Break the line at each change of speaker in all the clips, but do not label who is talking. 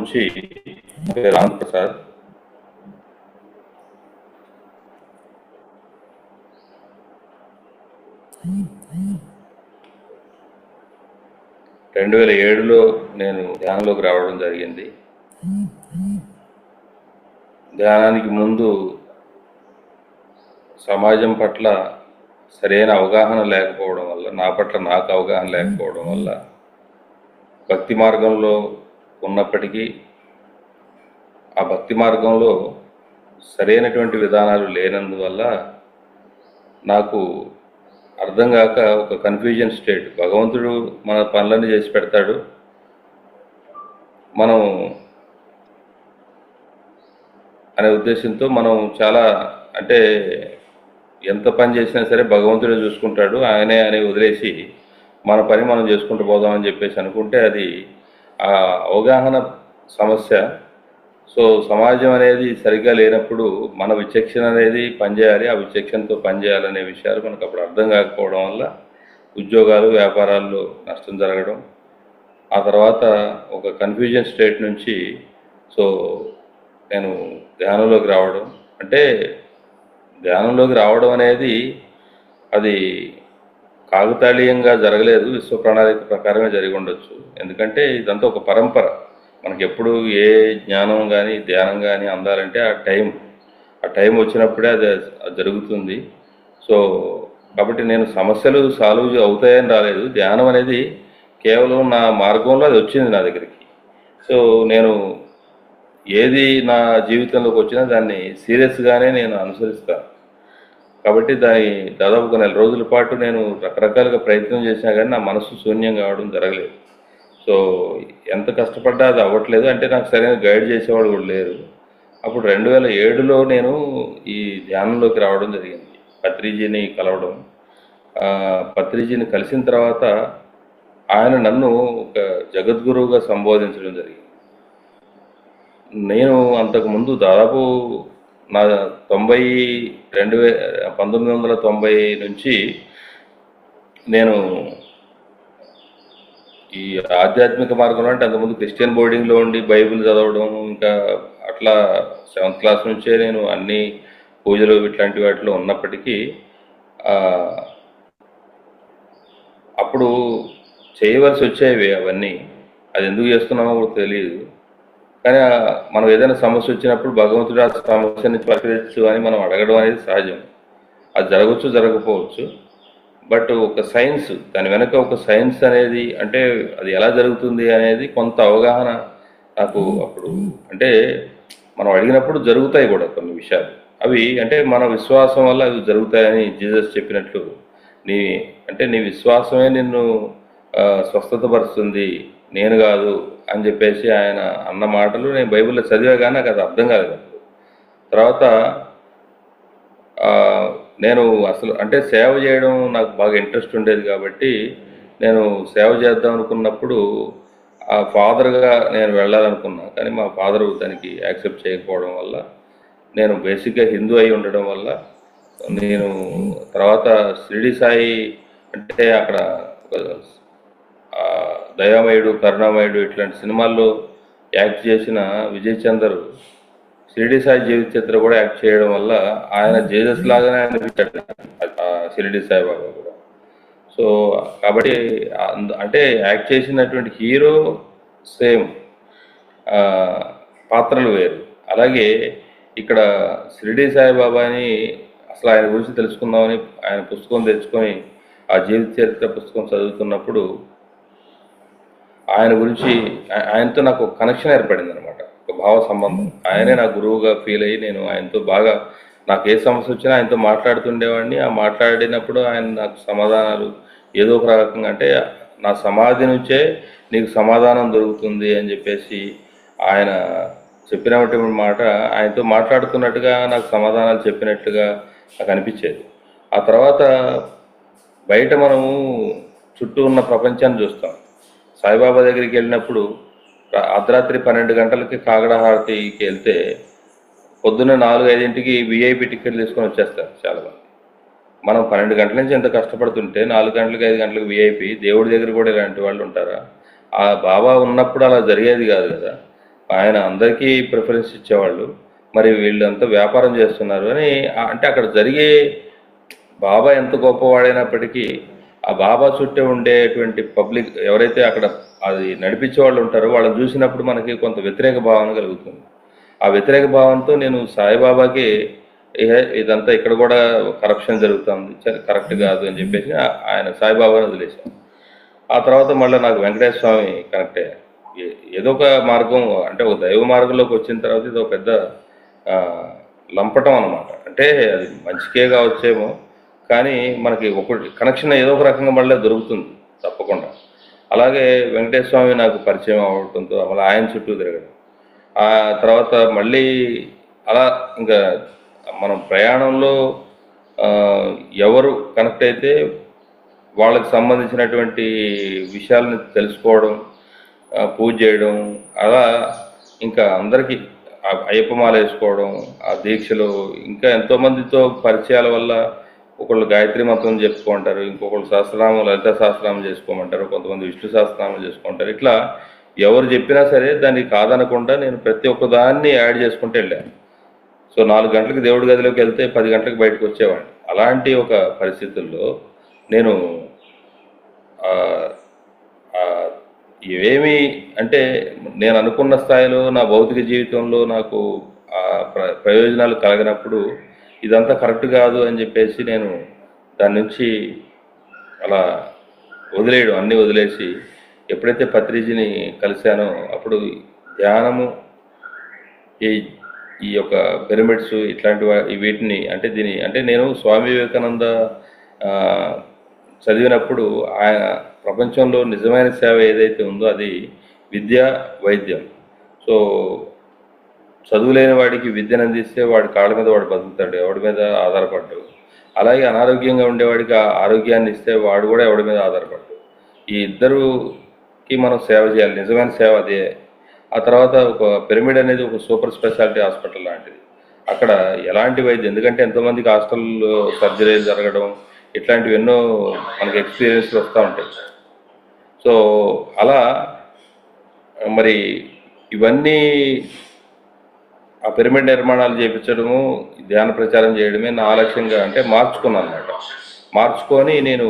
నుంచి రామ్ ప్రసాద్. రెండు 2007లో నేను ధ్యానంలోకి రావడం జరిగింది. ధ్యానానికి ముందు సమాజం పట్ల సరైన అవగాహన లేకపోవడం వల్ల, నా పట్ల నాకు అవగాహన లేకపోవడం వల్ల, భక్తి మార్గంలో ఉన్నప్పటికీ ఆ భక్తి మార్గంలో సరైనటువంటి విధానాలు లేనందువల్ల నాకు అర్థం కాక ఒక కన్ఫ్యూజన్ స్టేట్. భగవంతుడు మన పనులన్నీ చేసి పెడతాడు, మనం అనే ఉద్దేశంతో మనం చాలా అంటే ఎంత పని చేసినా సరే భగవంతుడే చూసుకుంటాడు, ఆయనే అని వదిలేసి మన పని మనం చేసుకుంటూ పోదామని చెప్పేసి అనుకుంటే అది ఆ అవగాహన సమస్య. సో సమాజం అనేది సరిగ్గా లేనప్పుడు మన విచక్షణ అనేది పనిచేయాలి, ఆ విచక్షణతో పనిచేయాలనే విషయాలు మనకు అప్పుడు అర్థం కాకపోవడం వల్ల ఉద్యోగాలు వ్యాపారాల్లో నష్టం జరగడం, ఆ తర్వాత ఒక కన్ఫ్యూజన్ స్టేట్ నుంచి సో నేను ధ్యానంలోకి రావడం. అంటే ధ్యానంలోకి రావడం అనేది అది కాకతాళీయంగా జరగలేదు, విశ్వ ప్రణాళిక ప్రకారమే జరిగి ఉండొచ్చు. ఎందుకంటే ఇదంతా ఒక పరంపర. మనకి ఎప్పుడు ఏ జ్ఞానం కానీ ధ్యానం కానీ అందాలంటే ఆ టైం వచ్చినప్పుడే అది జరుగుతుంది. సో కాబట్టి నేను సమస్యలు సాల్వ్ అవుతాయని రాలేదు. ధ్యానం అనేది కేవలం నా మార్గంలో అది వచ్చింది నా దగ్గరికి. సో నేను ఏది నా జీవితంలోకి వచ్చినా దాన్ని సీరియస్గానే నేను అనుసరిస్తాను. కాబట్టి దాదాపు ఒక 4 రోజుల పాటు నేను రకరకాలుగా ప్రయత్నం చేసినా కానీ నా మనసు శూన్యం కావడం జరగలేదు. సో ఎంత కష్టపడ్డా అది అవ్వట్లేదు. అంటే నాకు సరైన గైడ్ చేసేవాడు కూడా లేరు. అప్పుడు 2007లో నేను ఈ ధ్యానంలోకి రావడం జరిగింది, పత్రిజీని కలవడం. పత్రిజీని కలిసిన తర్వాత ఆయన నన్ను ఒక జగద్గురువుగా సంబోధించడం జరిగింది. నేను అంతకుముందు దాదాపు నా 1990 నుంచి నేను ఈ ఆధ్యాత్మిక మార్గంలో, అంటే అంతకుముందు క్రిస్టియన్ బోర్డింగ్లో ఉండి బైబిల్ చదవడం, ఇంకా అట్లా 7th క్లాస్ నుంచే నేను అన్ని పూజలు ఇట్లాంటి వాటిలో ఉన్నప్పటికీ అప్పుడు చేయవలసి వచ్చేవి అవన్నీ. అది ఎందుకు చేస్తున్నామో కూడా తెలియదు. కానీ మనం ఏదైనా సమస్య వచ్చినప్పుడు భగవంతుడు ఆ సమస్యని పరిష్కరించు అని మనం అడగడం అనేది సహజం. అది జరగవచ్చు, జరగకపోవచ్చు. బట్ ఒక సైన్స్, దాని వెనక ఒక సైన్స్ అనేది, అంటే అది ఎలా జరుగుతుంది అనేది కొంత అవగాహన నాకు అప్పుడు, అంటే మనం అడిగినప్పుడు జరుగుతాయి కూడా కొన్ని విషయాలు. అవి అంటే మన విశ్వాసం వల్ల అవి జరుగుతాయని జీసస్ చెప్పినట్లు, నీ విశ్వాసమే నిన్ను స్వస్థతపరుస్తుంది, నేను కాదు అని చెప్పేసి ఆయన అన్న మాటలు నేను బైబిల్లో చదివా కానీ నాకు అది అర్థం కాలేదు. తర్వాత నేను అసలు అంటే సేవ చేయడం నాకు బాగా ఇంట్రెస్ట్ ఉండేది కాబట్టి నేను సేవ చేద్దాం అనుకున్నప్పుడు ఆ ఫాదర్గా నేను వెళ్ళాలనుకున్నా. కానీ మా ఫాదరు దానికి యాక్సెప్ట్ చేయకపోవడం వల్ల, నేను బేసిక్గా హిందూ అయి ఉండడం వల్ల, నేను తర్వాత షిరిడి సాయి అంటే అక్కడ దయామయుడు, కరుణామయుడు ఇట్లాంటి సినిమాల్లో యాక్ట్ చేసిన విజయ్ చందర్ షిరిడి సాయి జీవిత చరిత్ర కూడా యాక్ట్ చేయడం వల్ల ఆయన జీసస్ లాగానే అనిపించాడు షిరిడి సాయిబాబా కూడా. సో కాబట్టి అంటే యాక్ట్ చేసినటువంటి హీరో సేమ్, పాత్రలు వేరు. అలాగే ఇక్కడ షిరిడి సాయిబాబాని అసలు ఆయన గురించి తెలుసుకుందామని ఆయన పుస్తకం తెచ్చుకొని ఆ జీవిత చరిత్ర పుస్తకం చదువుతున్నప్పుడు ఆయన గురించి, ఆయనతో నాకు ఒక కనెక్షన్ ఏర్పడింది అనమాట, ఒక భావ సంబంధం. ఆయనే నా గురువుగా ఫీల్ అయ్యి నేను ఆయనతో బాగా, నాకు ఏ సమస్య వచ్చినా ఆయనతో మాట్లాడుతుండేవాడిని. ఆ మాట్లాడినప్పుడు ఆయన నాకు సమాధానాలు ఏదో ఒక రకంగా, అంటే నా సమాధి నుంచే నీకు సమాధానం దొరుకుతుంది అని చెప్పేసి ఆయన చెప్పినటువంటి మాట, ఆయనతో మాట్లాడుతున్నట్టుగా నాకు సమాధానాలు చెప్పినట్లుగా నాకు అనిపించేది. ఆ తర్వాత బయట మనము చుట్టూ ఉన్న ప్రపంచాన్ని చూస్తాం. సాయిబాబా దగ్గరికి వెళ్ళినప్పుడు అర్ధరాత్రి 12 గంటలకి కాగడ హారతికి వెళ్తే పొద్దున్న 4-5ంటికి విఐపి టికెట్లు తీసుకొని వచ్చేస్తారు చాలామంది. మనం 12 గంటల నుంచి ఎంత కష్టపడుతుంటే 4 గంటలకు 5 గంటలకు విఐపి, దేవుడి దగ్గర కూడా ఇలాంటి వాళ్ళు ఉంటారా? ఆ బాబా ఉన్నప్పుడు అలా జరిగేది కాదు కదా. ఆయన అందరికీ ప్రిఫరెన్స్ ఇచ్చేవాళ్ళు. మరి వీళ్ళంతా వ్యాపారం చేస్తున్నారు అని అంటే అక్కడ జరిగే బాబా ఎంత గొప్పవాడైనప్పటికీ ఆ బాబా చుట్టే ఉండేటువంటి పబ్లిక్ ఎవరైతే అక్కడ అది నడిపించే వాళ్ళు ఉంటారో వాళ్ళని చూసినప్పుడు మనకి కొంత వ్యతిరేక భావన కలుగుతుంది. ఆ వ్యతిరేక భావంతో నేను సాయిబాబాకి ఇదంతా ఇక్కడ కూడా కరప్షన్ జరుగుతుంది, కరెక్ట్ కాదు అని చెప్పేసి ఆయన సాయిబాబాని వదిలేశాను. ఆ తర్వాత మళ్ళీ నాకు వెంకటేశ్వర స్వామి కనెక్ట్ అయ్యారు. ఏదో ఒక మార్గం అంటే ఒక దైవ మార్గంలోకి వచ్చిన తర్వాత ఇది ఒక పెద్ద లంపటం అనమాట. అంటే అది మంచికే కావచ్చేమో, కానీ మనకి ఒకటి కనెక్షన్ ఏదో ఒక రకంగా మళ్ళీ దొరుకుతుంది తప్పకుండా. అలాగే వెంకటేశ్వర స్వామి నాకు పరిచయం అవడంతో మళ్ళీ ఆయన చుట్టూ తిరగడం, ఆ తర్వాత మళ్ళీ అలా ఇంకా మనం ప్రయాణంలో ఎవరు కనెక్ట్ అయితే వాళ్ళకి సంబంధించినటువంటి విషయాలను తెలుసుకోవడం, పూజ చేయడం, అలా ఇంకా అందరికీ అయ్యప్పమాల వేసుకోవడం, ఆ దీక్షలు ఇంకా ఎంతోమందితో పరిచయాల వల్ల ఒకళ్ళు గాయత్రి మంత్రం చెప్పుకుంటారు, ఇంకొకళ్ళు సహస్రనామం లలిత సహస్రనామం చేసుకోమంటారు, కొంతమంది విష్ణు సహస్రనామం చేసుకుంటారు. ఇట్లా ఎవరు చెప్పినా సరే దాన్ని కాదనకుండా నేను ప్రతి ఒక్క దాన్ని యాడ్ చేసుకుంటూ వెళ్ళాను. సో 4 గంటలకు దేవుడి గదిలోకి వెళ్తే 10 గంటలకు బయటకు వచ్చేవాడిని. అలాంటి ఒక పరిస్థితుల్లో నేను ఇవేమి అంటే నేను అనుకున్న స్థాయిలో నా భౌతిక జీవితంలో నాకు ప్రయోజనాలు కలగనప్పుడు ఇదంతా కరెక్ట్ కాదు అని చెప్పేసి నేను దాని నుంచి అలా వదిలేయడం, అన్నీ వదిలేసి ఎప్పుడైతే పత్రిజీని కలిశానో అప్పుడు ధ్యానము, ఈ యొక్క పిరమిడ్స్ ఇట్లాంటి వీటిని అంటే నేను స్వామి వివేకానంద చదివినప్పుడు ఆయన ప్రపంచంలో నిజమైన సేవ ఏదైతే ఉందో అది విద్య, వైద్యం. సో చదువులేని వాడికి విద్యను అందిస్తే వాడి కాళ్ళ మీద వాడు బతుకుతాడు, ఎవడి మీద ఆధారపడ్డాడు. అలాగే అనారోగ్యంగా ఉండేవాడికి ఆ ఆరోగ్యాన్ని ఇస్తే వాడు కూడా ఎవడి మీద ఆధారపడ్డాడు. ఈ ఇద్దరుకి మనం సేవ చేయాలి, నిజమైన సేవ అదే. ఆ తర్వాత ఒక పిరమిడ్ అనేది ఒక సూపర్ స్పెషాలిటీ హాస్పిటల్ లాంటిది. అక్కడ ఎలాంటి వైద్యం, ఎందుకంటే ఎంతోమందికి హాస్టల్లో సర్జరీలు జరగడం ఇట్లాంటివి ఎన్నో మనకి ఎక్స్పీరియన్స్ వస్తూ ఉంటాయి. సో అలా మరి ఇవన్నీ ఆ పిరమిడ్ నిర్మాణాలు చేయించడము, ధ్యాన ప్రచారం చేయడమే నా లక్ష్యంగా అంటే మార్చుకున్నాను అన్నమాట. మార్చుకొని నేను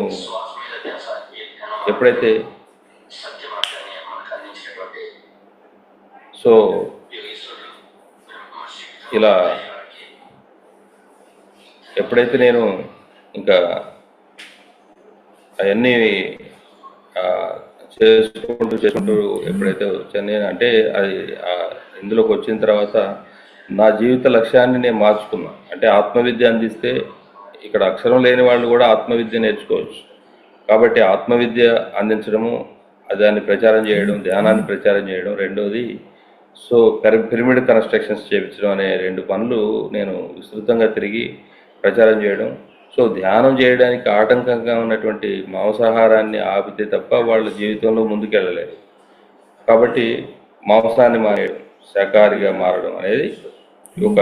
ఎప్పుడైతే సో ఇలా ఎప్పుడైతే నేను ఇంకా అవన్నీ చేసుకుంటూ ఎప్పుడైతే వచ్చాను నేను అంటే అది ఇందులోకి వచ్చిన తర్వాత నా జీవిత లక్ష్యాన్ని నేను మార్చుకున్నా. అంటే ఆత్మవిద్య అందిస్తే ఇక్కడ అక్షరం లేని వాళ్ళు కూడా ఆత్మవిద్య నేర్చుకోవచ్చు. కాబట్టి ఆత్మవిద్య అందించడము, దాన్ని ప్రచారం చేయడం, ధ్యానాన్ని ప్రచారం చేయడం, రెండోది సో పిరమిడ్ కన్స్ట్రక్షన్స్ చేయించడం అనే 2 పనులు నేను విస్తృతంగా తిరిగి ప్రచారం చేయడం. సో ధ్యానం చేయడానికి ఆటంకంగా ఉన్నటువంటి మాంసాహారాన్ని ఆపితే తప్ప వాళ్ళ జీవితంలో ముందుకెళ్ళలేరు. కాబట్టి మాంసాన్ని మానేయడం, శాకాహారిగా మారడం అనేది ఒక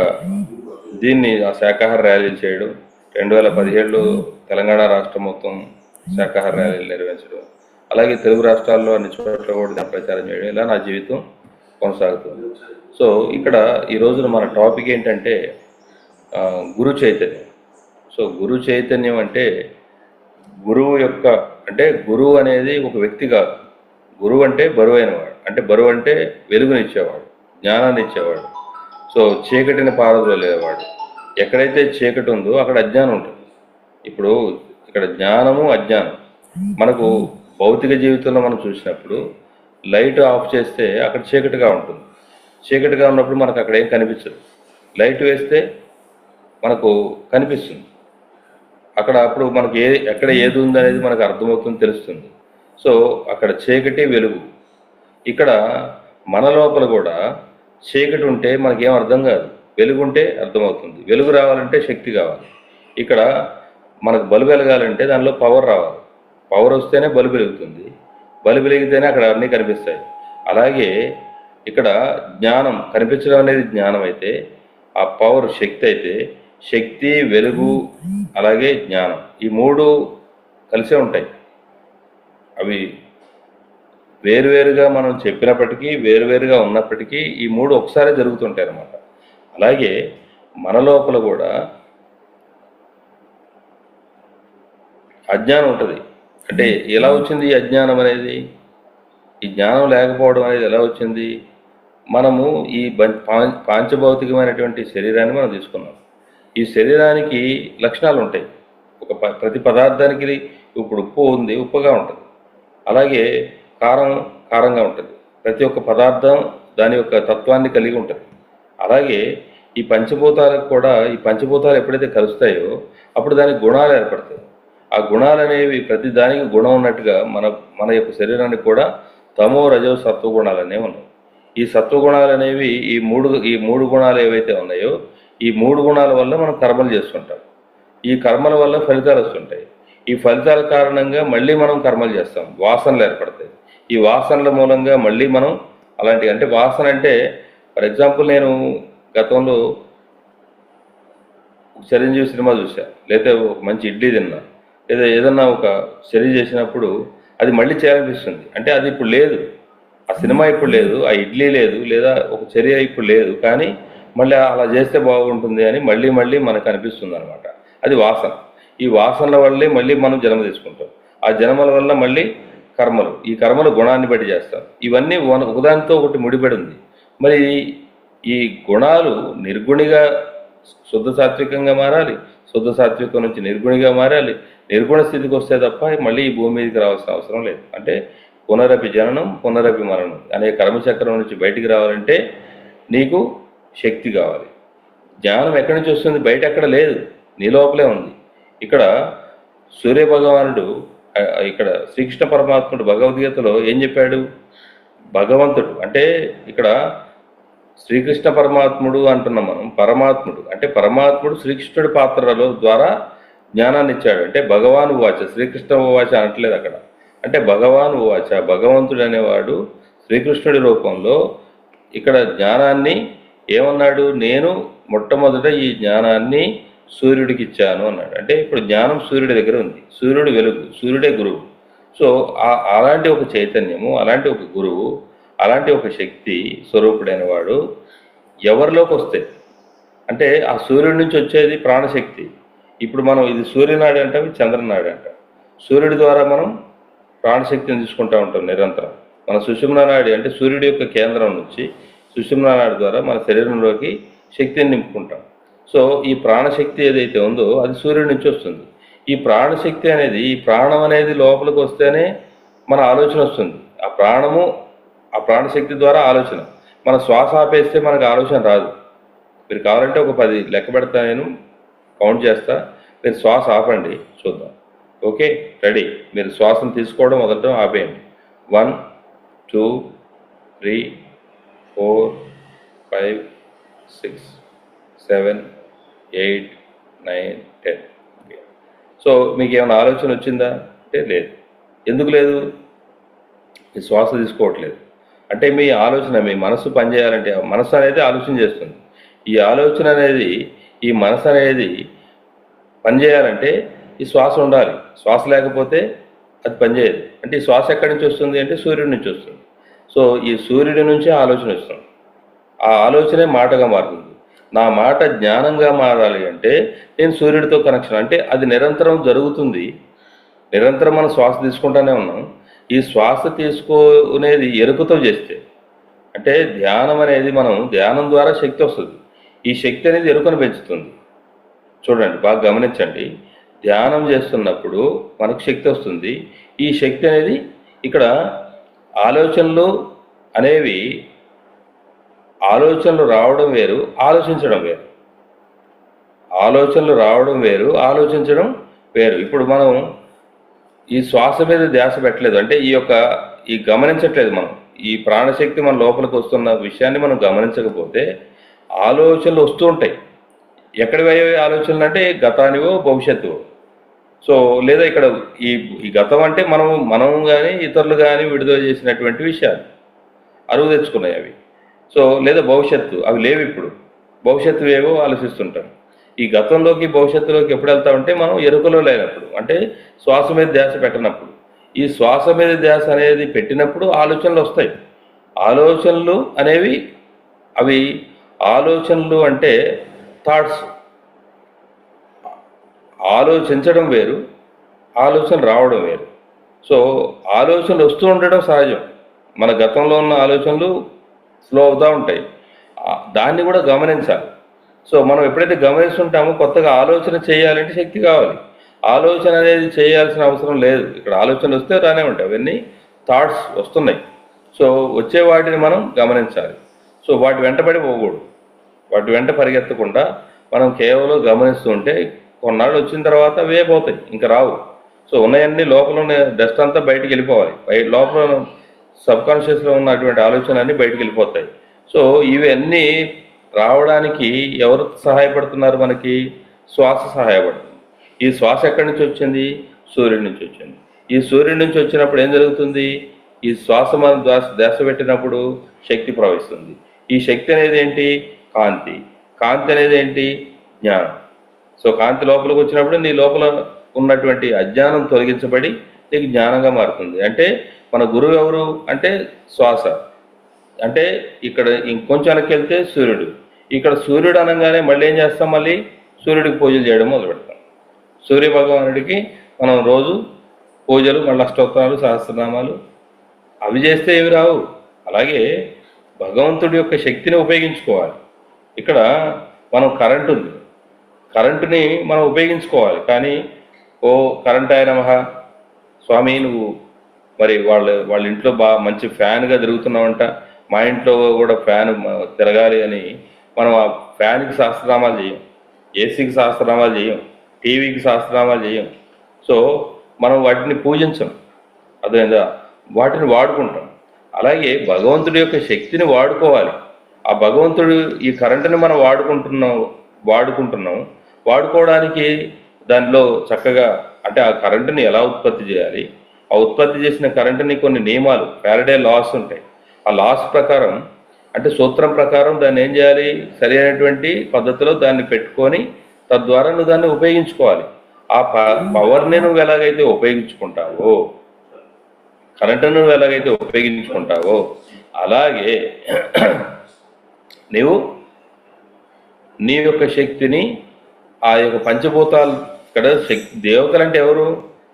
దీన్ని ఆ శాకాహార ర్యాలీలు చేయడం, 2017లో తెలంగాణ రాష్ట్రం మొత్తం శాకాహార ర్యాలీలు నిర్వహించడం, అలాగే తెలుగు రాష్ట్రాల్లో అన్ని చోట్ల కూడా ప్రచారం చేయడం, ఇలా నా జీవితం కొనసాగుతుంది. సో ఇక్కడ ఈ రోజున మన టాపిక్ ఏంటంటే గురు చైతన్యం. సో గురు చైతన్యం అంటే గురువు యొక్క అంటే గురువు అనేది ఒక వ్యక్తి కాదు. గురువు అంటే బరువైనవాడు, అంటే బరువు అంటే వెలుగునిచ్చేవాడు, జ్ఞానాన్ని ఇచ్చేవాడు. సో చీకటిని పారదోలేవాడు. ఎక్కడైతే చీకటి ఉందో అక్కడ అజ్ఞానం ఉంటుంది. ఇప్పుడు ఇక్కడ జ్ఞానము, అజ్ఞానం మనకు భౌతిక జీవితంలో మనం చూసినప్పుడు లైట్ ఆఫ్ చేస్తే అక్కడ చీకటిగా ఉంటుంది. చీకటిగా ఉన్నప్పుడు మనకు అక్కడ ఏం కనిపించదు. లైట్ వేస్తే మనకు కనిపిస్తుంది. అక్కడ అప్పుడు మనకి ఎక్కడ ఏది ఉందనేది మనకు అర్థమవుతుంది, తెలుస్తుంది. సో అక్కడ చీకటి, వెలుగు. ఇక్కడ మన లోపల కూడా చీకటి ఉంటే మనకేం అర్థం కాదు, వెలుగు ఉంటే అర్థమవుతుంది. వెలుగు రావాలంటే శక్తి కావాలి. ఇక్కడ మనకు బల్బు వెలగాలంటే దానిలో పవర్ రావాలి. పవర్ వస్తేనే బల్బు వెలుగుతుంది, బల్బు వెలిగితేనే అక్కడ అన్నీ కనిపిస్తాయి. అలాగే ఇక్కడ జ్ఞానం కనిపించడం అనేది జ్ఞానం అయితే, ఆ పవర్ శక్తి అయితే, శక్తి, వెలుగు, అలాగే జ్ఞానం ఈ 3 కలిసే ఉంటాయి. అవి వేరువేరుగా మనం చెప్పినప్పటికీ, వేరువేరుగా ఉన్నప్పటికీ ఈ 3 ఒకసారే జరుగుతుంటాయి అన్నమాట. అలాగే మన లోపల కూడా అజ్ఞానం ఉంటుంది. అంటే ఎలా వచ్చింది ఈ అజ్ఞానం అనేది? ఈ జ్ఞానం లేకపోవడం అనేది ఎలా వచ్చింది? మనము ఈ పాంచభౌతికమైనటువంటి శరీరాన్ని మనం తీసుకున్నాం. ఈ శరీరానికి లక్షణాలు ఉంటాయి. ప్రతి పదార్థానికి ఇప్పుడు ఉప్పు ఉంది, ఉప్పుగా ఉంటుంది. అలాగే కారం కారంగా ఉంటుంది. ప్రతి ఒక్క పదార్థం దాని యొక్క తత్వాన్ని కలిగి ఉంటుంది. అలాగే ఈ పంచభూతాలకు కూడా ఈ పంచభూతాలు ఎప్పుడైతే కలుస్తాయో అప్పుడు దానికి గుణాలు ఏర్పడతాయి. ఆ గుణాలు అనేవి ప్రతి దానికి గుణం ఉన్నట్టుగా మన యొక్క శరీరానికి కూడా తమో రజో సత్వగుణాలు అనేవి ఉన్నాయి. ఈ సత్వగుణాలు అనేవి ఈ మూడు గుణాలు ఏవైతే ఉన్నాయో ఈ 3 గుణాల వల్ల మనం కర్మలు చేస్తుంటాం. ఈ కర్మల వల్ల ఫలితాలు వస్తుంటాయి. ఈ ఫలితాల కారణంగా మళ్ళీ మనం కర్మలు చేస్తాం, వాసనలు ఏర్పడతాయి. ఈ వాసనల మూలంగా మళ్ళీ మనం అలాంటి అంటే వాసన అంటే ఫర్ ఎగ్జాంపుల్ నేను గతంలో చిరంజీవి సినిమా చూసా, లేదా ఒక మంచి ఇడ్లీ తిన్నా, లేదా ఏదన్నా ఒక చర్య చేసినప్పుడు అది మళ్ళీ చేయాలనిపిస్తుంది. అంటే అది ఇప్పుడు లేదు, ఆ సినిమా ఇప్పుడు లేదు, ఆ ఇడ్లీ లేదు, లేదా ఒక చర్య ఇప్పుడు లేదు, కానీ మళ్ళీ అలా చేస్తే బాగుంటుంది అని మళ్ళీ మళ్ళీ మనకు అనిపిస్తుంది అనమాట. అది వాసన. ఈ వాసనల వల్లే మళ్ళీ మనం జన్మ తీసుకుంటాం. ఆ జన్మల వల్ల మళ్ళీ కర్మలు, ఈ కర్మలు గుణాన్ని బట్టి చేస్తాం. ఇవన్నీ ఒకదానితో ఒకటి ముడిపడి ఉంది. మరి ఈ గుణాలు నిర్గుణిగా శుద్ధ సాత్వికంగా మారాలి, శుద్ధ సాత్వికం నుంచి నిర్గుణిగా మారాలి. నిర్గుణ స్థితికి వస్తే తప్ప మళ్ళీ ఈ భూమి మీదకి రావాల్సిన అవసరం లేదు. అంటే పునరపి జననం పునరపి మరణం అనే కర్మచక్రం నుంచి బయటికి రావాలంటే నీకు శక్తి కావాలి. జ్ఞానం ఎక్కడి నుంచి వస్తుంది? బయట ఎక్కడ లేదు, నీ లోపలే ఉంది. ఇక్కడ సూర్య భగవానుడు, ఇక్కడ శ్రీకృష్ణ పరమాత్ముడు భగవద్గీతలో ఏం చెప్పాడు? భగవంతుడు అంటే ఇక్కడ శ్రీకృష్ణ పరమాత్ముడు అంటున్నాం మనం. పరమాత్ముడు అంటే పరమాత్ముడు శ్రీకృష్ణుడి పాత్రలో ద్వారా జ్ఞానాన్ని ఇచ్చాడు. అంటే భగవాన్ ఉవాచ, శ్రీకృష్ణ ఉవాచ అనట్లేదు అక్కడ. అంటే భగవాన్ ఉవాచ, భగవంతుడు అనేవాడు శ్రీకృష్ణుడి రూపంలో ఇక్కడ జ్ఞానాన్ని ఏమన్నాడు? నేను మొట్టమొదట ఈ జ్ఞానాన్ని సూర్యుడికి ఇచ్చాను అన్నాడు. అంటే ఇప్పుడు జ్ఞానం సూర్యుడి దగ్గర ఉంది, సూర్యుడు వెలుగు, సూర్యుడే గురువు. సో అలాంటి ఒక చైతన్యము, అలాంటి ఒక గురువు, అలాంటి ఒక శక్తి స్వరూపుడైన వాడు ఎవరిలోకి వస్తే అంటే ఆ సూర్యుడి నుంచి వచ్చేది ప్రాణశక్తి. ఇప్పుడు మనం ఇది సూర్యనాడి అంటాం, ఇది చంద్రనాడి అంటాం. సూర్యుడి ద్వారా మనం ప్రాణశక్తిని తీసుకుంటూ ఉంటాం నిరంతరం. మన సుషుమ్నా నాడి అంటే సూర్యుడి యొక్క కేంద్రం నుంచి సుషుమ్నా నాడి ద్వారా మన శరీరంలోకి శక్తిని నింపుకుంటాం. సో ఈ ప్రాణశక్తి ఏదైతే ఉందో అది సూర్యుడి నుంచి వస్తుంది. ఈ ప్రాణశక్తి అనేది, ఈ ప్రాణం అనేది లోపలికి వస్తేనే మన ఆలోచన వస్తుంది. ఆ ప్రాణశక్తి ద్వారా ఆలోచన. మన శ్వాస ఆపేస్తే మనకు ఆలోచన రాదు. మీరు కావాలంటే ఒక 10 లెక్క పెడతా, నేను కౌంట్ చేస్తా, మీరు శ్వాస ఆపండి చూద్దాం. Okay, ready? మీరు శ్వాసను తీసుకోవడం మొదలటం ఆపేయండి. 1 2 3 4 5 6 7 8 9 10. సో మీకు ఏమైనా ఆలోచన వచ్చిందా అంటే లేదు. ఎందుకు లేదు? మీ శ్వాస తీసుకోవట్లేదు. అంటే మీ ఆలోచన, మీ మనసు పనిచేయాలంటే మనసు అనేది ఆలోచన చేస్తుంది. ఈ ఆలోచన అనేది, ఈ మనసు అనేది పనిచేయాలంటే ఈ శ్వాస ఉండాలి. శ్వాస లేకపోతే అది పనిచేయదు. అంటే ఈ శ్వాస ఎక్కడి నుంచి వస్తుంది అంటే సూర్యుడి నుంచి వస్తుంది. సో ఈ సూర్యుడి నుంచి ఆలోచన వస్తుంది. ఆ ఆలోచనే మాటగా మారుతుంది. నా మాట జ్ఞానంగా మారాలి అంటే నేను సూర్యుడితో కనెక్షన్, అంటే అది నిరంతరం జరుగుతుంది. నిరంతరం మనం శ్వాస తీసుకుంటూనే ఉన్నాం. ఈ శ్వాస తీసుకునేది ఎరుకతో చేస్తే, అంటే ధ్యానం అనేది, మనం ధ్యానం ద్వారా శక్తి వస్తుంది. ఈ శక్తి అనేది ఎరుకను పెంచుతుంది. చూడండి, బాగా గమనించండి. ధ్యానం చేస్తున్నప్పుడు మనకు శక్తి వస్తుంది. ఈ శక్తి అనేది ఇక్కడ ఆలోచనలు అనేవి, ఆలోచనలు రావడం వేరు, ఆలోచించడం వేరు. ఆలోచనలు రావడం వేరు, ఆలోచించడం వేరు. ఇప్పుడు మనం ఈ శ్వాస మీద ధ్యాస పెట్టలేదు, అంటే ఈ గమనించట్లేదు మనం. ఈ ప్రాణశక్తి మన లోపలికి వస్తున్న విషయాన్ని మనం గమనించకపోతే ఆలోచనలు వస్తూ ఉంటాయి. ఎక్కడికి అయ్యే ఆలోచనలు అంటే గతానివో భవిష్యత్తువో. సో లేదా ఇక్కడ ఈ గతం అంటే మనం కానీ ఇతరులు కానీ విడుదల చేసినటువంటి విషయాలు, అరువు తెచ్చుకున్నాయి అవి. సో లేదా భవిష్యత్తు, అవి లేవు ఇప్పుడు. భవిష్యత్తు ఏవో ఆలోచిస్తుంటాం. ఈ గతంలోకి భవిష్యత్తులోకి ఎప్పుడు వెళ్తామంటే మనం ఎరుకలో లేనప్పుడు, అంటే శ్వాస మీద ధ్యాస పెట్టనప్పుడు. ఈ శ్వాస మీద ధ్యాస అనేది పెట్టినప్పుడు ఆలోచనలు వస్తాయి. ఆలోచనలు అనేవి అవి ఆలోచనలు అంటే థాట్స్. ఆలోచించడం వేరు, ఆలోచన రావడం వేరు. సో ఆలోచనలు వస్తూ ఉండడం సహజం. మన గతంలో ఉన్న ఆలోచనలు స్లో అవుతూ ఉంటాయి. దాన్ని కూడా గమనించాలి. సో మనం ఎప్పుడైతే గమనిస్తుంటామో కొత్తగా ఆలోచన చేయాలంటే శక్తి కావాలి. ఆలోచన అనేది చేయాల్సిన అవసరం లేదు. ఇక్కడ ఆలోచనలు వస్తే రానే ఉంటాయి, అవన్నీ థాట్స్ వస్తున్నాయి. సో వచ్చే వాటిని మనం గమనించాలి. సో వాటి వెంటబడి పోకూడదు. వాటి వెంట పరిగెత్తకుండా మనం కేవలం గమనిస్తూ ఉంటే కొన్నాళ్ళు వచ్చిన తర్వాత అవే పోతాయి, ఇంకా రావు. సో ఉన్నాయన్నీ లోపల ఉన్న డస్ట్ అంతా బయటికి వెళ్ళిపోవాలి. లోపల సబ్కాన్షియస్లో ఉన్నటువంటి ఆలోచనలన్నీ బయటికి వెళ్ళిపోతాయి. సో ఇవన్నీ రావడానికి ఎవరు సహాయపడుతున్నారు? మనకి శ్వాస సహాయపడుతుంది. ఈ శ్వాస ఎక్కడి నుంచి వచ్చింది? సూర్యుడి నుంచి వచ్చింది. ఈ సూర్యుడి నుంచి వచ్చినప్పుడు ఏం జరుగుతుంది? ఈ శ్వాస మనం ధ్యాస పెట్టినప్పుడు శక్తి ప్రవహిస్తుంది. ఈ శక్తి అనేది ఏంటి? కాంతి. కాంతి అనేది ఏంటి? జ్ఞానం. సో కాంతి లోపలికి వచ్చినప్పుడు నీ లోపల ఉన్నటువంటి అజ్ఞానం తొలగించబడి నీకు జ్ఞానంగా మారుతుంది. అంటే మన గురువు ఎవరు అంటే శ్వాస. అంటే ఇక్కడ ఇంకొంచెం వెనక్కి వెళ్తే సూర్యుడు. ఇక్కడ సూర్యుడు అనగానే మళ్ళీ ఏం చేస్తాం? మళ్ళీ సూర్యుడికి పూజలు చేయడం మొదలు పెడతాం. సూర్య భగవానుడికి మనం రోజు పూజలు, మళ్ళీ అష్టోత్తరాలు, సహస్రనామాలు అవి చేస్తే ఏమి రావు. అలాగే భగవంతుడి యొక్క శక్తిని ఉపయోగించుకోవాలి. ఇక్కడ మనం కరెంటు ఉంది, కరెంటుని మనం ఉపయోగించుకోవాలి. కానీ ఓ కరెంట్ ఆయన మహా స్వామి నువ్వు మరి వాళ్ళ ఇంట్లో మంచి ఫ్యాన్గా తిరుగుతున్నావంట, మా ఇంట్లో కూడా ఫ్యాన్ తిరగాలి అని మనం ఆ ఫ్యాన్కి సహస్రనామాలు చేయం, ఏసీకి సహస్రనామాలు చేయం, టీవీకి సహస్రనామాలు చేయం. సో మనం వాటిని పూజించం, అదేందా వాటిని వాడుకుంటాం. అలాగే భగవంతుడి యొక్క శక్తిని వాడుకోవాలి. ఆ భగవంతుడు ఈ కరెంటుని మనం వాడుకుంటున్నాం. వాడుకోవడానికి దానిలో చక్కగా అంటే ఆ కరెంటుని ఎలా ఉత్పత్తి చేయాలి, ఆ ఉత్పత్తి చేసిన కరెంటుని కొన్ని నియమాలు, ఫ్యారడే లాస్ ఉంటాయి. ఆ లాస్ ప్రకారం అంటే సూత్రం ప్రకారం దాన్ని ఏం చేయాలి? సరి అయినటువంటి పద్ధతిలో దాన్ని పెట్టుకొని తద్వారా నువ్వు దాన్ని ఉపయోగించుకోవాలి. ఆ పవర్ని నువ్వు ఎలాగైతే ఉపయోగించుకుంటావో, కరెంటును నువ్వు ఎలాగైతే ఉపయోగించుకుంటావో అలాగే నీవు నీ యొక్క శక్తిని ఆ యొక్క పంచభూతాలు. ఇక్కడ దేవతలు అంటే ఎవరు?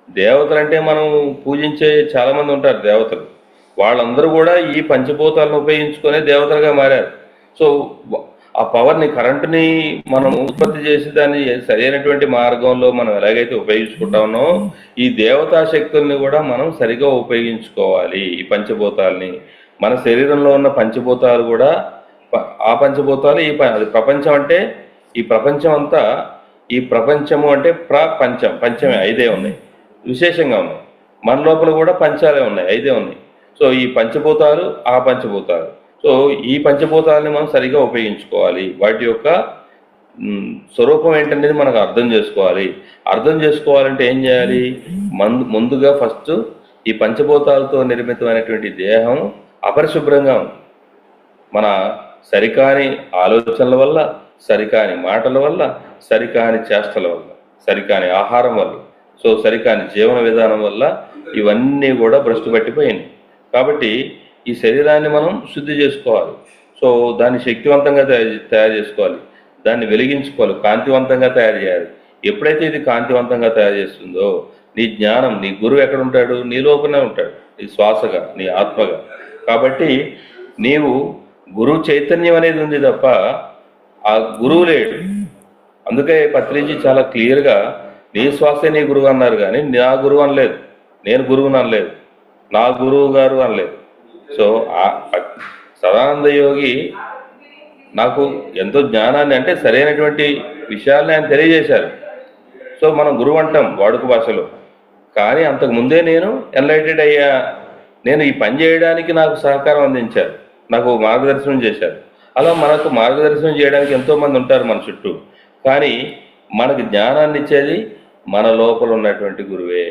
దేవతలు అంటే మనం పూజించే చాలామంది ఉంటారు దేవతలు. వాళ్ళందరూ కూడా ఈ పంచభూతాలను ఉపయోగించుకునే దేవతలుగా మారారు. సో ఆ పవర్ని, కరెంటుని మనం ఉత్పత్తి చేసి దాన్ని సరైనటువంటి మార్గంలో మనం ఎలాగైతే ఉపయోగించుకుంటామో ఈ దేవతా శక్తుల్ని కూడా మనం సరిగా ఉపయోగించుకోవాలి. ఈ పంచభూతాలని, మన శరీరంలో ఉన్న పంచభూతాలు కూడా ఆ పంచభూతాలు అది ప్రపంచం. అంటే ఈ ప్రపంచం అంతా, ఈ ప్రపంచము అంటే పంచమే, 5 ఉన్నాయి, విశేషంగా ఉన్నాయి. మన లోపల కూడా పంచాలే ఉన్నాయి, 5 ఉన్నాయి. సో ఈ పంచభూతాలు, ఆ పంచభూతాలు. సో ఈ పంచభూతాలని మనం సరిగా ఉపయోగించుకోవాలి. వాటి యొక్క స్వరూపం ఏంటనేది మనకు అర్థం చేసుకోవాలి. అర్థం చేసుకోవాలంటే ఏం చేయాలి? ముందుగా ఫస్ట్ ఈ పంచభూతాలతో నిర్మితమైనటువంటి దేహం అపరిశుభ్రంగా ఉంది. మన సరికాని ఆలోచనల వల్ల, సరికాని మాటల వల్ల, సరికాని చేష్టల వల్ల, సరికాని ఆహారం వల్ల, సో సరికాని జీవన విధానం వల్ల ఇవన్నీ కూడా భ్రష్టు పట్టిపోయింది. కాబట్టి ఈ శరీరాన్ని మనం శుద్ధి చేసుకోవాలి. సో దాన్ని శక్తివంతంగా తయారు చేసుకోవాలి, దాన్ని వెలిగించుకోవాలి, కాంతివంతంగా తయారు చేయాలి. ఎప్పుడైతే ఇది కాంతివంతంగా తయారు చేస్తుందో నీ జ్ఞానం, నీ గురువు ఎక్కడ ఉంటాడు? నీ లోపలనే ఉంటాడు, నీ శ్వాసగా, నీ ఆత్మగా. కాబట్టి నీవు గురువు చైతన్యం అనేది ఉంది తప్ప ఆ గురువు లేడు. అందుకే పత్రిజీ చాలా క్లియర్గా నీ శ్వాసే నీ గురువు అన్నారు, కానీ నా గురువు అనలేదు, నేను గురువుని అనలేదు, నా గురువు గారు అనలేదు. సో సదానంద యోగి నాకు ఎంతో జ్ఞానాన్ని, అంటే సరైనటువంటి విషయాల్ని ఆయన తెలియజేశారు. సో మనం గురువు అంటాం వాడుక భాషలో, కానీ అంతకుముందే నేను ఎన్లైటెడ్ అయ్యా. నేను ఈ పని చేయడానికి నాకు సహకారం అందించారు, నాకు మార్గదర్శనం చేశారు. అలా మనకు మార్గదర్శనం చేయడానికి ఎంతోమంది ఉంటారు మన చుట్టూ, కానీ మనకు జ్ఞానాన్ని ఇచ్చేది మన లోపల ఉన్నటువంటి గురువే.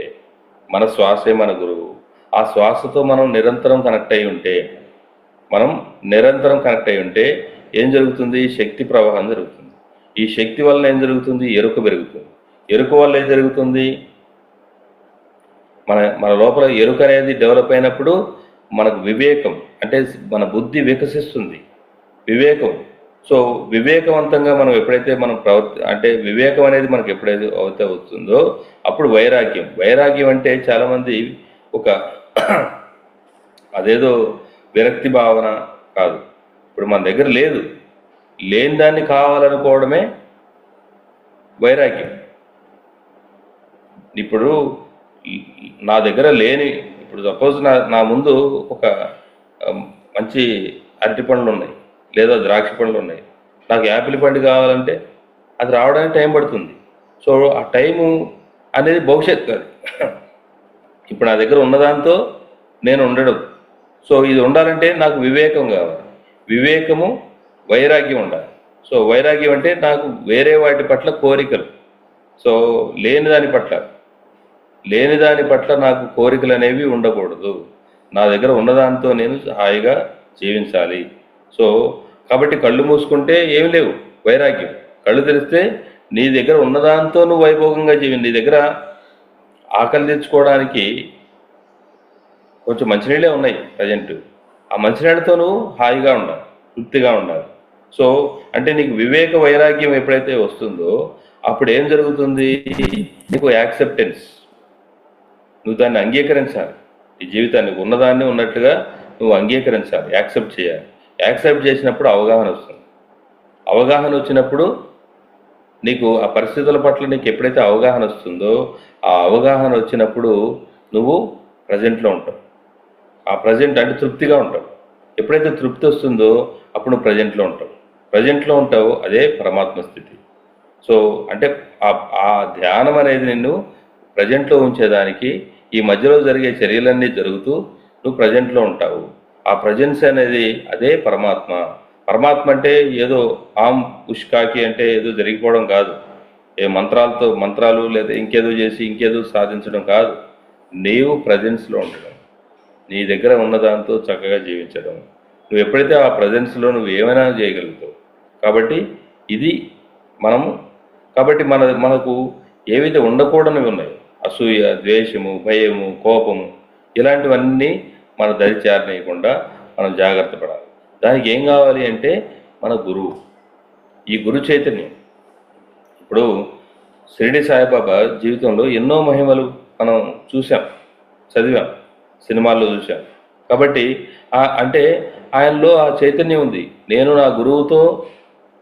మన శ్వాసే మన గురువు. ఆ శ్వాసతో మనం నిరంతరం కనెక్ట్ అయి ఉంటే ఏం జరుగుతుంది? శక్తి ప్రవాహం జరుగుతుంది. ఈ శక్తి వల్ల ఏం జరుగుతుంది? ఎరుక పెరుగుతుంది. ఎరుక వల్ల ఏం జరుగుతుంది? మన మన లోపల ఎరుక అనేది డెవలప్ అయినప్పుడు మనకు వివేకం అంటే మన బుద్ధి వికసిస్తుంది. వివేకం. సో వివేకవంతంగా మనం ఎప్పుడైతే మనం అంటే వివేకం అనేది మనకు ఎప్పుడైతే వస్తుందో అప్పుడు వైరాగ్యం. వైరాగ్యం అంటే చాలామంది ఒక అదేదో విరక్తి భావన కాదు. ఇప్పుడు మన దగ్గర లేదు, లేని దాన్ని కావాలనుకోవడమే వైరాగ్యం. ఇప్పుడు నా దగ్గర లేని, ఇప్పుడు సపోజ్ నా ముందు ఒక మంచి అరటి పండ్లు ఉన్నాయి, లేదా ద్రాక్ష పండ్లు ఉన్నాయి. నాకు యాపిల్ పండు కావాలంటే అది రావడానికి టైం పడుతుంది. సో ఆ టైము అనేది భవిష్యత్తు అది. ఇప్పుడు నా దగ్గర ఉన్నదాంతో నేను ఉండడం. సో ఇది ఉండాలంటే నాకు వివేకం కావాలి. వివేకము, వైరాగ్యం ఉండాలి. సో వైరాగ్యం అంటే నాకు వేరే వాటి పట్ల కోరికలు. సో లేని దాని పట్ల నాకు కోరికలు అనేవి ఉండకూడదు. నా దగ్గర ఉన్నదాంతో నేను హాయిగా జీవించాలి. సో కాబట్టి కళ్ళు మూసుకుంటే ఏమి లేవు, వైరాగ్యం. కళ్ళు తెరిస్తే నీ దగ్గర ఉన్నదాంతో నువ్వు వైభోగంగా నీ దగ్గర ఆకలి తెచ్చుకోవడానికి కొంచెం మంచినీళ్ళే ఉన్నాయి ప్రజెంట్. ఆ మంచినీళ్ళతో నువ్వు హాయిగా ఉండాలి, తృప్తిగా ఉండాలి. సో అంటే నీకు వివేక వైరాగ్యం ఎప్పుడైతే వస్తుందో అప్పుడు ఏం జరుగుతుంది? నీకు యాక్సెప్టెన్స్. నువ్వు దాన్ని అంగీకరించాలి. ఈ జీవితాన్ని ఉన్నదాన్ని ఉన్నట్టుగా నువ్వు అంగీకరించాలి, యాక్సెప్ట్ చేయాలి. యాక్సెప్ట్ చేసినప్పుడు అవగాహన వస్తుంది. అవగాహన వచ్చినప్పుడు నీకు ఆ పరిస్థితుల పట్ల నీకు ఎప్పుడైతే అవగాహన వస్తుందో ఆ అవగాహన వచ్చినప్పుడు నువ్వు ప్రజెంట్లో ఉంటావు. ఆ ప్రజెంట్ అంటే తృప్తిగా ఉంటావు. ఎప్పుడైతే తృప్తి వస్తుందో అప్పుడు నువ్వు ప్రజెంట్లో ఉంటావు. అదే పరమాత్మ స్థితి. సో అంటే ఆ ధ్యానం అనేది నిన్ను ప్రజెంట్లో ఉంచేదానికి ఈ మధ్యలో జరిగే చర్యలన్నీ జరుగుతూ నువ్వు ప్రజెంట్లో ఉంటావు. ఆ ప్రజెన్స్ అనేది అదే పరమాత్మ. పరమాత్మ అంటే ఏదో ఆమ్ ఉష్కాకి అంటే ఏదో జరిగిపోవడం కాదు. మంత్రాలు లేదా ఇంకేదో చేసి ఇంకేదో సాధించడం కాదు. నీవు ప్రజెన్స్లో ఉండడం, నీ దగ్గర ఉన్నదాంతో చక్కగా జీవించడం. నువ్వు ఎప్పుడైతే ఆ ప్రజెన్స్లో నువ్వు ఏమైనా చేయగలుగుతావు. కాబట్టి ఇది కాబట్టి మనకు ఏవైతే ఉండకూడనివి ఉన్నాయి, అసూయ, ద్వేషము, భయము, కోపము, ఇలాంటివన్నీ మన దరి చేరనీయకుండా మనం జాగ్రత్త పడాలి. దానికి ఏం కావాలి అంటే మన గురువు, ఈ గురు చైతన్యం. ఇప్పుడు షిరిడి సాయిబాబా జీవితంలో ఎన్నో మహిమలు మనం చూసాం, చదివాం, సినిమాల్లో చూసాం. కాబట్టి అంటే ఆయనలో ఆ చైతన్యం ఉంది. నేను నా గురువుతో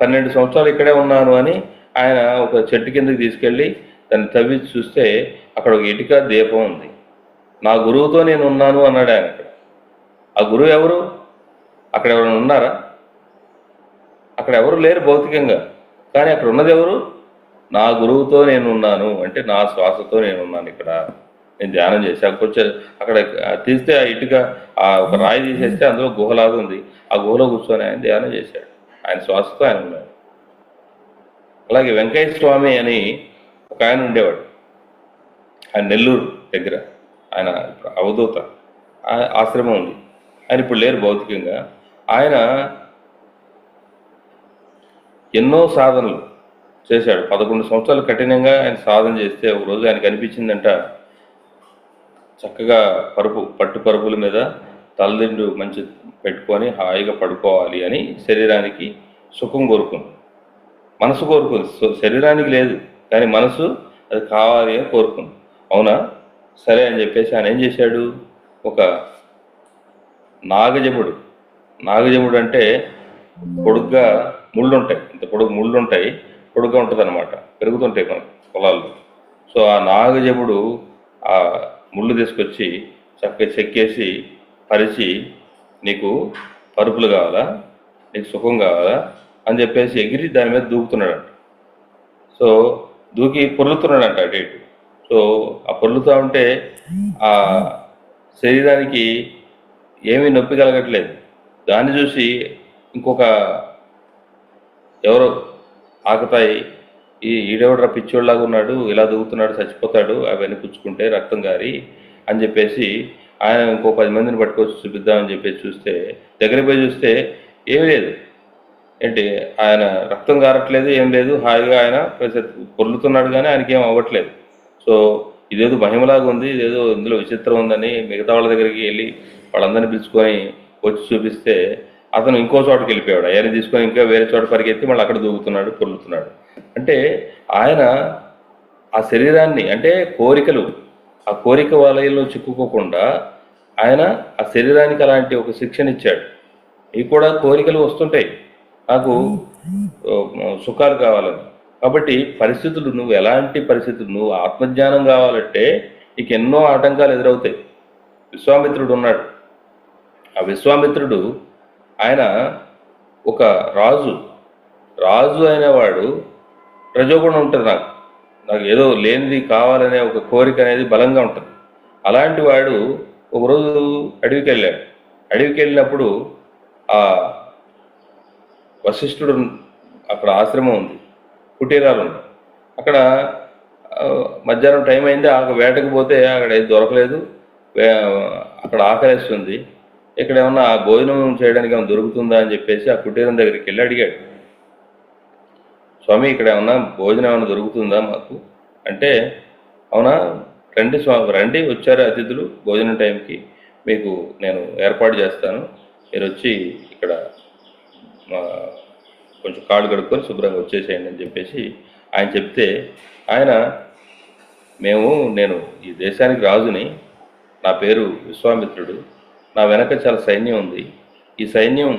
12 సంవత్సరాలు ఇక్కడే ఉన్నాను అని ఆయన ఒక చెట్టు కిందకి తీసుకెళ్ళి దాన్ని తవ్వి చూస్తే అక్కడ ఒక ఇటుక దీపం ఉంది. నా గురువుతో నేను ఉన్నాను అన్నాడు ఆయన. అక్కడ ఆ గురువు ఎవరు? అక్కడ ఎవరైనా ఉన్నారా? అక్కడ ఎవరు లేరు భౌతికంగా. కానీ అక్కడ ఉన్నది ఎవరు? నా గురువుతో నేను ఉన్నాను అంటే నా శ్వాసతో నేను ఉన్నాను. ఇక్కడ నేను ధ్యానం చేసి కొంచెం అక్కడ తీస్తే ఆ ఇటుక ఒక రాయి తీసేస్తే అందులో గుహలాగా ఉంది. ఆ గుహలో కూర్చొని ఆయన ధ్యానం చేశాడు. ఆయన శ్వాసతో ఆయన ఉన్నాడు. అలాగే వెంకయ్య స్వామి అని ఒక ఆయన ఉండేవాడు. ఆయన నెల్లూరు దగ్గర. ఆయన అవధూత ఆశ్రమం ఉంది. ఆయన ఇప్పుడు లేరు భౌతికంగా. ఆయన ఎన్నో సాధనలు చేశాడు. 11 సంవత్సరాలు కఠినంగా ఆయన సాధన చేస్తే ఒకరోజు ఆయనకు అనిపించిందంట, చక్కగా పట్టు పరుపుల మీద తలదిండు మంచి పెట్టుకొని హాయిగా పడుకోవాలి అని శరీరానికి సుఖం కోరుకుంది, మనసు కోరుకుంది. శరీరానికి లేదు కానీ మనసు అది కావాలి అని కోరుకుంది. అవునా, సరే అని చెప్పేసి ఆయన ఏం చేశాడు, ఒక నాగజముడు అంటే పొడుగ్గా ముళ్ళు ఉంటాయి, ఇంత పొడుగు ముళ్ళు ఉంటాయి, పొడుగ్గా ఉంటుంది అనమాట, పెరుగుతుంటాయి మన పొలాల్లో. సో ఆ నాగజముడు ఆ ముళ్ళు తీసుకొచ్చి చక్కగా చెక్కేసి పరిచి, నీకు పరుపులు కావాలా, నీకు సుఖం కావాలా అని చెప్పేసి ఎగిరి దాని మీద దూకుతున్నాడంట. సో దూకి పొర్లుతున్నాడంట అటు ఇటు. సో ఆ పొర్లుతూ ఉంటే ఆ శరీరానికి ఏమీ నొప్పి కలగట్లేదు. దాన్ని చూసి ఇంకొక ఎవరో ఆకతాయి, ఈడెవడరా పిచ్చోళ్ళలాగా ఉన్నాడు, ఇలా దూకుతున్నాడు, చచ్చిపోతాడు అవన్నీ పుచ్చుకుంటే రక్తం గారి అని చెప్పేసి ఆయన ఇంకో 10 మందిని పట్టుకొచ్చి చూపిద్దామని చెప్పేసి చూస్తే, దగ్గరికి పోయి చూస్తే ఏమీ లేదు. ఏంటి, ఆయన రక్తం గారట్లేదు, ఏం లేదు, హాయిగా ఆయన పొర్లుతున్నాడు కానీ ఆయనకి ఏం అవ్వట్లేదు. సో ఇదేదో మహిమలాగా ఉంది, ఇదేదో ఇందులో విచిత్రం ఉందని మిగతా వాళ్ళ దగ్గరికి వెళ్ళి వాళ్ళందరినీ పిలుచుకొని వచ్చి చూపిస్తే అతను ఇంకో చోటకి వెళ్ళిపోయాడు. అయ్యాన్ని తీసుకొని ఇంకా వేరే చోట పరిగెత్తి మళ్ళీ అక్కడ దూకుతున్నాడు, పొల్లుతున్నాడు. అంటే ఆయన ఆ శరీరాన్ని, అంటే కోరికలు, ఆ కోరిక వలయంలో చిక్కుకోకుండా ఆయన ఆ శరీరానికి అలాంటి ఒక శిక్షణ ఇచ్చాడు. ఇవి కూడా కోరికలు వస్తుంటాయి, నాకు సుఖాలు కావాలని. కాబట్టి పరిస్థితులు, నువ్వు ఎలాంటి పరిస్థితులు, నువ్వు ఆత్మజ్ఞానం కావాలంటే నీకు ఎన్నో ఆటంకాలు ఎదురవుతాయి. విశ్వామిత్రుడు ఉన్నాడు. ఆ విశ్వామిత్రుడు ఆయన ఒక రాజు. రాజు అయినవాడు రజోగుణం ఉంటుంది. నాకు ఏదో లేనిది కావాలనే ఒక కోరిక అనేది బలంగా ఉంటుంది. అలాంటి వాడు ఒకరోజు అడవికి వెళ్ళాడు. అడవికి వెళ్ళినప్పుడు ఆ వశిష్ఠుడు, అక్కడ ఆశ్రమం ఉంది, కుటీరాలు ఉంది. అక్కడ మధ్యాహ్నం టైం అయింది, వేటకు పోతే అక్కడ ఏది దొరకలేదు. అక్కడ ఆకలిస్తుంది. ఇక్కడ ఏమన్నా భోజనం చేయడానికి ఏమైనా దొరుకుతుందా అని చెప్పేసి ఆ కుటీరం దగ్గరికి వెళ్ళి అడిగాడు, స్వామి ఇక్కడ ఏమన్నా భోజనం ఏమైనా దొరుకుతుందా మాకు అంటే, అవునా రండి స్వామి, రండి, వచ్చారు అతిథులు, భోజనం టైంకి మీకు నేను ఏర్పాటు చేస్తాను, మీరు వచ్చి ఇక్కడ కొంచెం కాళ్ళు కడుక్కొని శుభ్రంగా వచ్చేసేయండి అని చెప్పేసి ఆయన చెప్తే, ఆయన నేను ఈ దేశానికి రాజుని, నా పేరు విశ్వామిత్రుడు, నా వెనక చాలా సైన్యం ఉంది. ఈ సైన్యం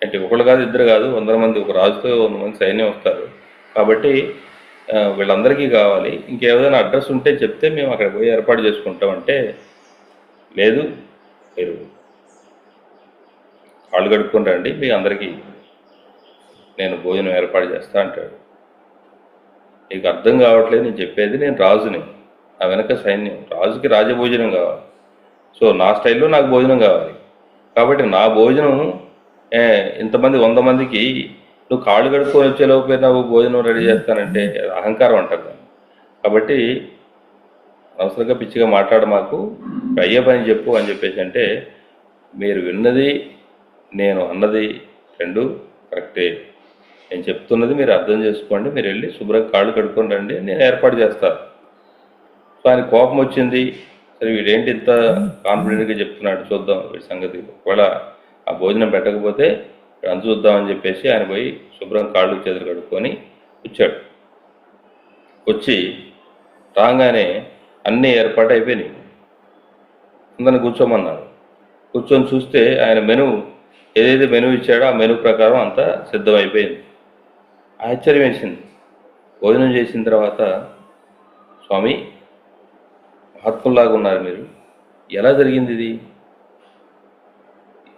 అంటే ఒకళ్ళు కాదు, ఇద్దరు కాదు, 100 మంది, ఒక రాజుతో 100 మంది సైన్యం వస్తారు. కాబట్టి వీళ్ళందరికీ కావాలి, ఇంకేదైనా అడ్రస్ ఉంటే చెప్తే మేము అక్కడ పోయి ఏర్పాటు చేసుకుంటామంటే, లేదు మీరు కాళ్ళు కడుక్కొని రండి, మీ అందరికీ నేను భోజనం ఏర్పాటు చేస్తా అంటాడు. నీకు అర్థం కావట్లేదు నేను చెప్పేది, నేను రాజుని, నా వెనక సైన్యం, రాజుకి రాజభోజనం కావాలి. సో నా స్టైల్లో నాకు భోజనం కావాలి. కాబట్టి నా భోజనం ఇంతమంది 100 మందికి నువ్వు కాళ్ళు కడుక్కొని వచ్చేలోపే నాకు భోజనం రెడీ చేస్తానంటే అహంకారం అంటారు. కాబట్టి అవసరంగా పిచ్చిగా మాట్లాడ, మాకు అయ్యే పని చెప్పు అని చెప్పేసి అంటే, మీరు విన్నది నేను అన్నది రెండు కరెక్టే, నేను చెప్తున్నది మీరు అర్థం చేసుకోండి, మీరు వెళ్ళి శుభ్రంగా కాళ్ళు కడుక్కొని రండి, నేను ఏర్పాటు చేస్తాను. సో ఆయన కోపం వచ్చింది. సరే వీడేంటి ఇంత కాన్ఫిడెంట్గా చెప్తున్నాడు, చూద్దాం వీడి సంగతి, ఒకవేళ ఆ భోజనం పెట్టకపోతే అంత చూద్దామని చెప్పేసి ఆయన పోయి శుభ్రం కాళ్ళు చేతులు కడుక్కొని వచ్చాడు. వచ్చి రాగానే అన్నీ ఏర్పాటు అయిపోయినాయి. అందరిని కూర్చోమన్నాడు. కూర్చొని చూస్తే ఆయన మెను, ఏదైతే మెను ఇచ్చాడో ఆ మెను ప్రకారం అంతా సిద్ధమైపోయింది. ఆశ్చర్యం వేసింది. భోజనం చేసిన తర్వాత, స్వామి మహాత్ములాగా ఉన్నారు మీరు, ఎలా జరిగింది ఇది?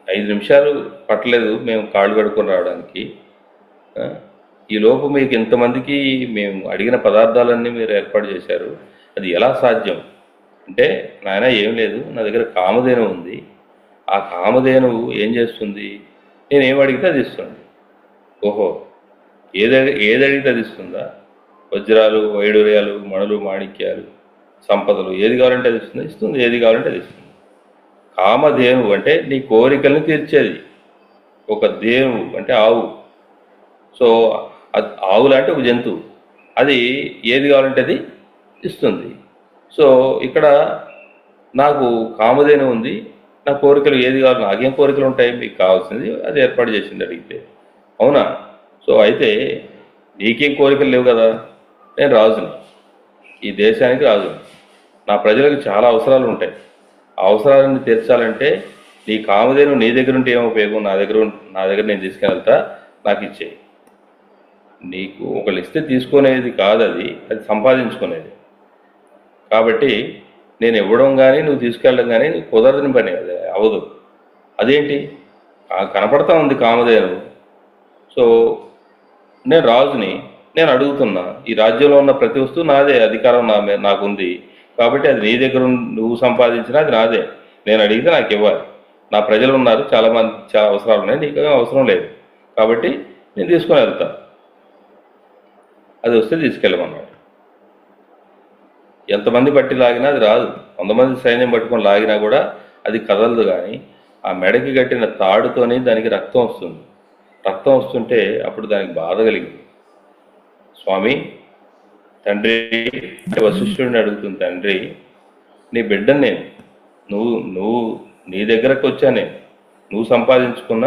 5 నిమిషాలు పట్టలేదు మేము కాళ్ళు కడుక్కొని రావడానికి, ఈ లోపు మీకు ఇంతమందికి మేము అడిగిన పదార్థాలన్నీ మీరు ఏర్పాటు చేశారు, అది ఎలా సాధ్యం అంటే, నాయన ఏం లేదు, నా దగ్గర కామధేనువు ఉంది, ఆ కామధేనువు ఏం చేస్తుంది, నేను ఏం అడిగితే అది ఇస్తుంది. ఓహో, ఏది అడిగితే అది ఇస్తుందా? వజ్రాలు, వైడూర్యాలు, మణులు, మాణిక్యాలు, సంపదలు, ఏది కావాలంటే అది ఇస్తుంది, ఏది కావాలంటే అది ఇస్తుంది. కామధేనువు అంటే నీ కోరికల్ని తీర్చేది. ఒక దేవు అంటే ఆవు. సో అది ఆవు లాంటి ఒక జంతువు, అది ఏది కావాలంటే అది ఇస్తుంది. సో ఇక్కడ నాకు కామధేనువు ఉంది, నా కోరికలు ఏది కావాలి, నాకేం కోరికలు ఉంటాయి, మీకు కావాల్సింది అది ఏర్పాటు చేసింది అడిగితే. అవునా? సో అయితే నీకేం కోరికలు లేవు కదా, నేను రాజుని, ఈ దేశానికి రాజుని, నా ప్రజలకు చాలా అవసరాలు ఉంటాయి, ఆ అవసరాలను తీర్చాలంటే నీ కామధేనువు నీ దగ్గర ఉంటే ఏమో ఉపయోగం, నా దగ్గర నేను తీసుకెళ్తా, నాకు ఇచ్చేయి. నీకు ఒకళ్ళు ఇస్తే తీసుకునేది కాదు, అది సంపాదించుకునేది. కాబట్టి నేను ఇవ్వడం కానీ నువ్వు తీసుకెళ్ళడం కానీ కుదరదని పని, అది అవదు. అదేంటి కనపడతా ఉంది కామధేనువు. సో నేను రాజుని, నేను అడుగుతున్నా, ఈ రాజ్యంలో ఉన్న ప్రతి వస్తువు నాదే, అధికారం నాకుంది. కాబట్టి అది నీ దగ్గర నువ్వు సంపాదించినా అది నాదే, నేను అడిగితే నాకు ఇవ్వాలి. నా ప్రజలు ఉన్నారు, చాలామంది, చాలా అవసరాలు ఉన్నాయి, నీకు అవసరం లేదు, కాబట్టి నేను తీసుకొని వెళ్తా, అది వస్తే తీసుకెళ్ళమన్నాడు. ఎంతమంది బట్టి లాగినా అది రాదు, 100 మంది సైన్యం పట్టుకొని లాగినా కూడా అది కదలదు. కానీ ఆ మెడకి కట్టిన తాడుతోనే దానికి రక్తం వస్తుంది. రక్తం వస్తుంటే అప్పుడు దానికి బాధ కలిగింది. స్వామి, తండ్రి అంటే వశిష్ఠుడిని అడుగుతుంది, తండ్రి నీ బిడ్డని నేను, నువ్వు నువ్వు నీ దగ్గరకు వచ్చా నేను, నువ్వు సంపాదించుకున్న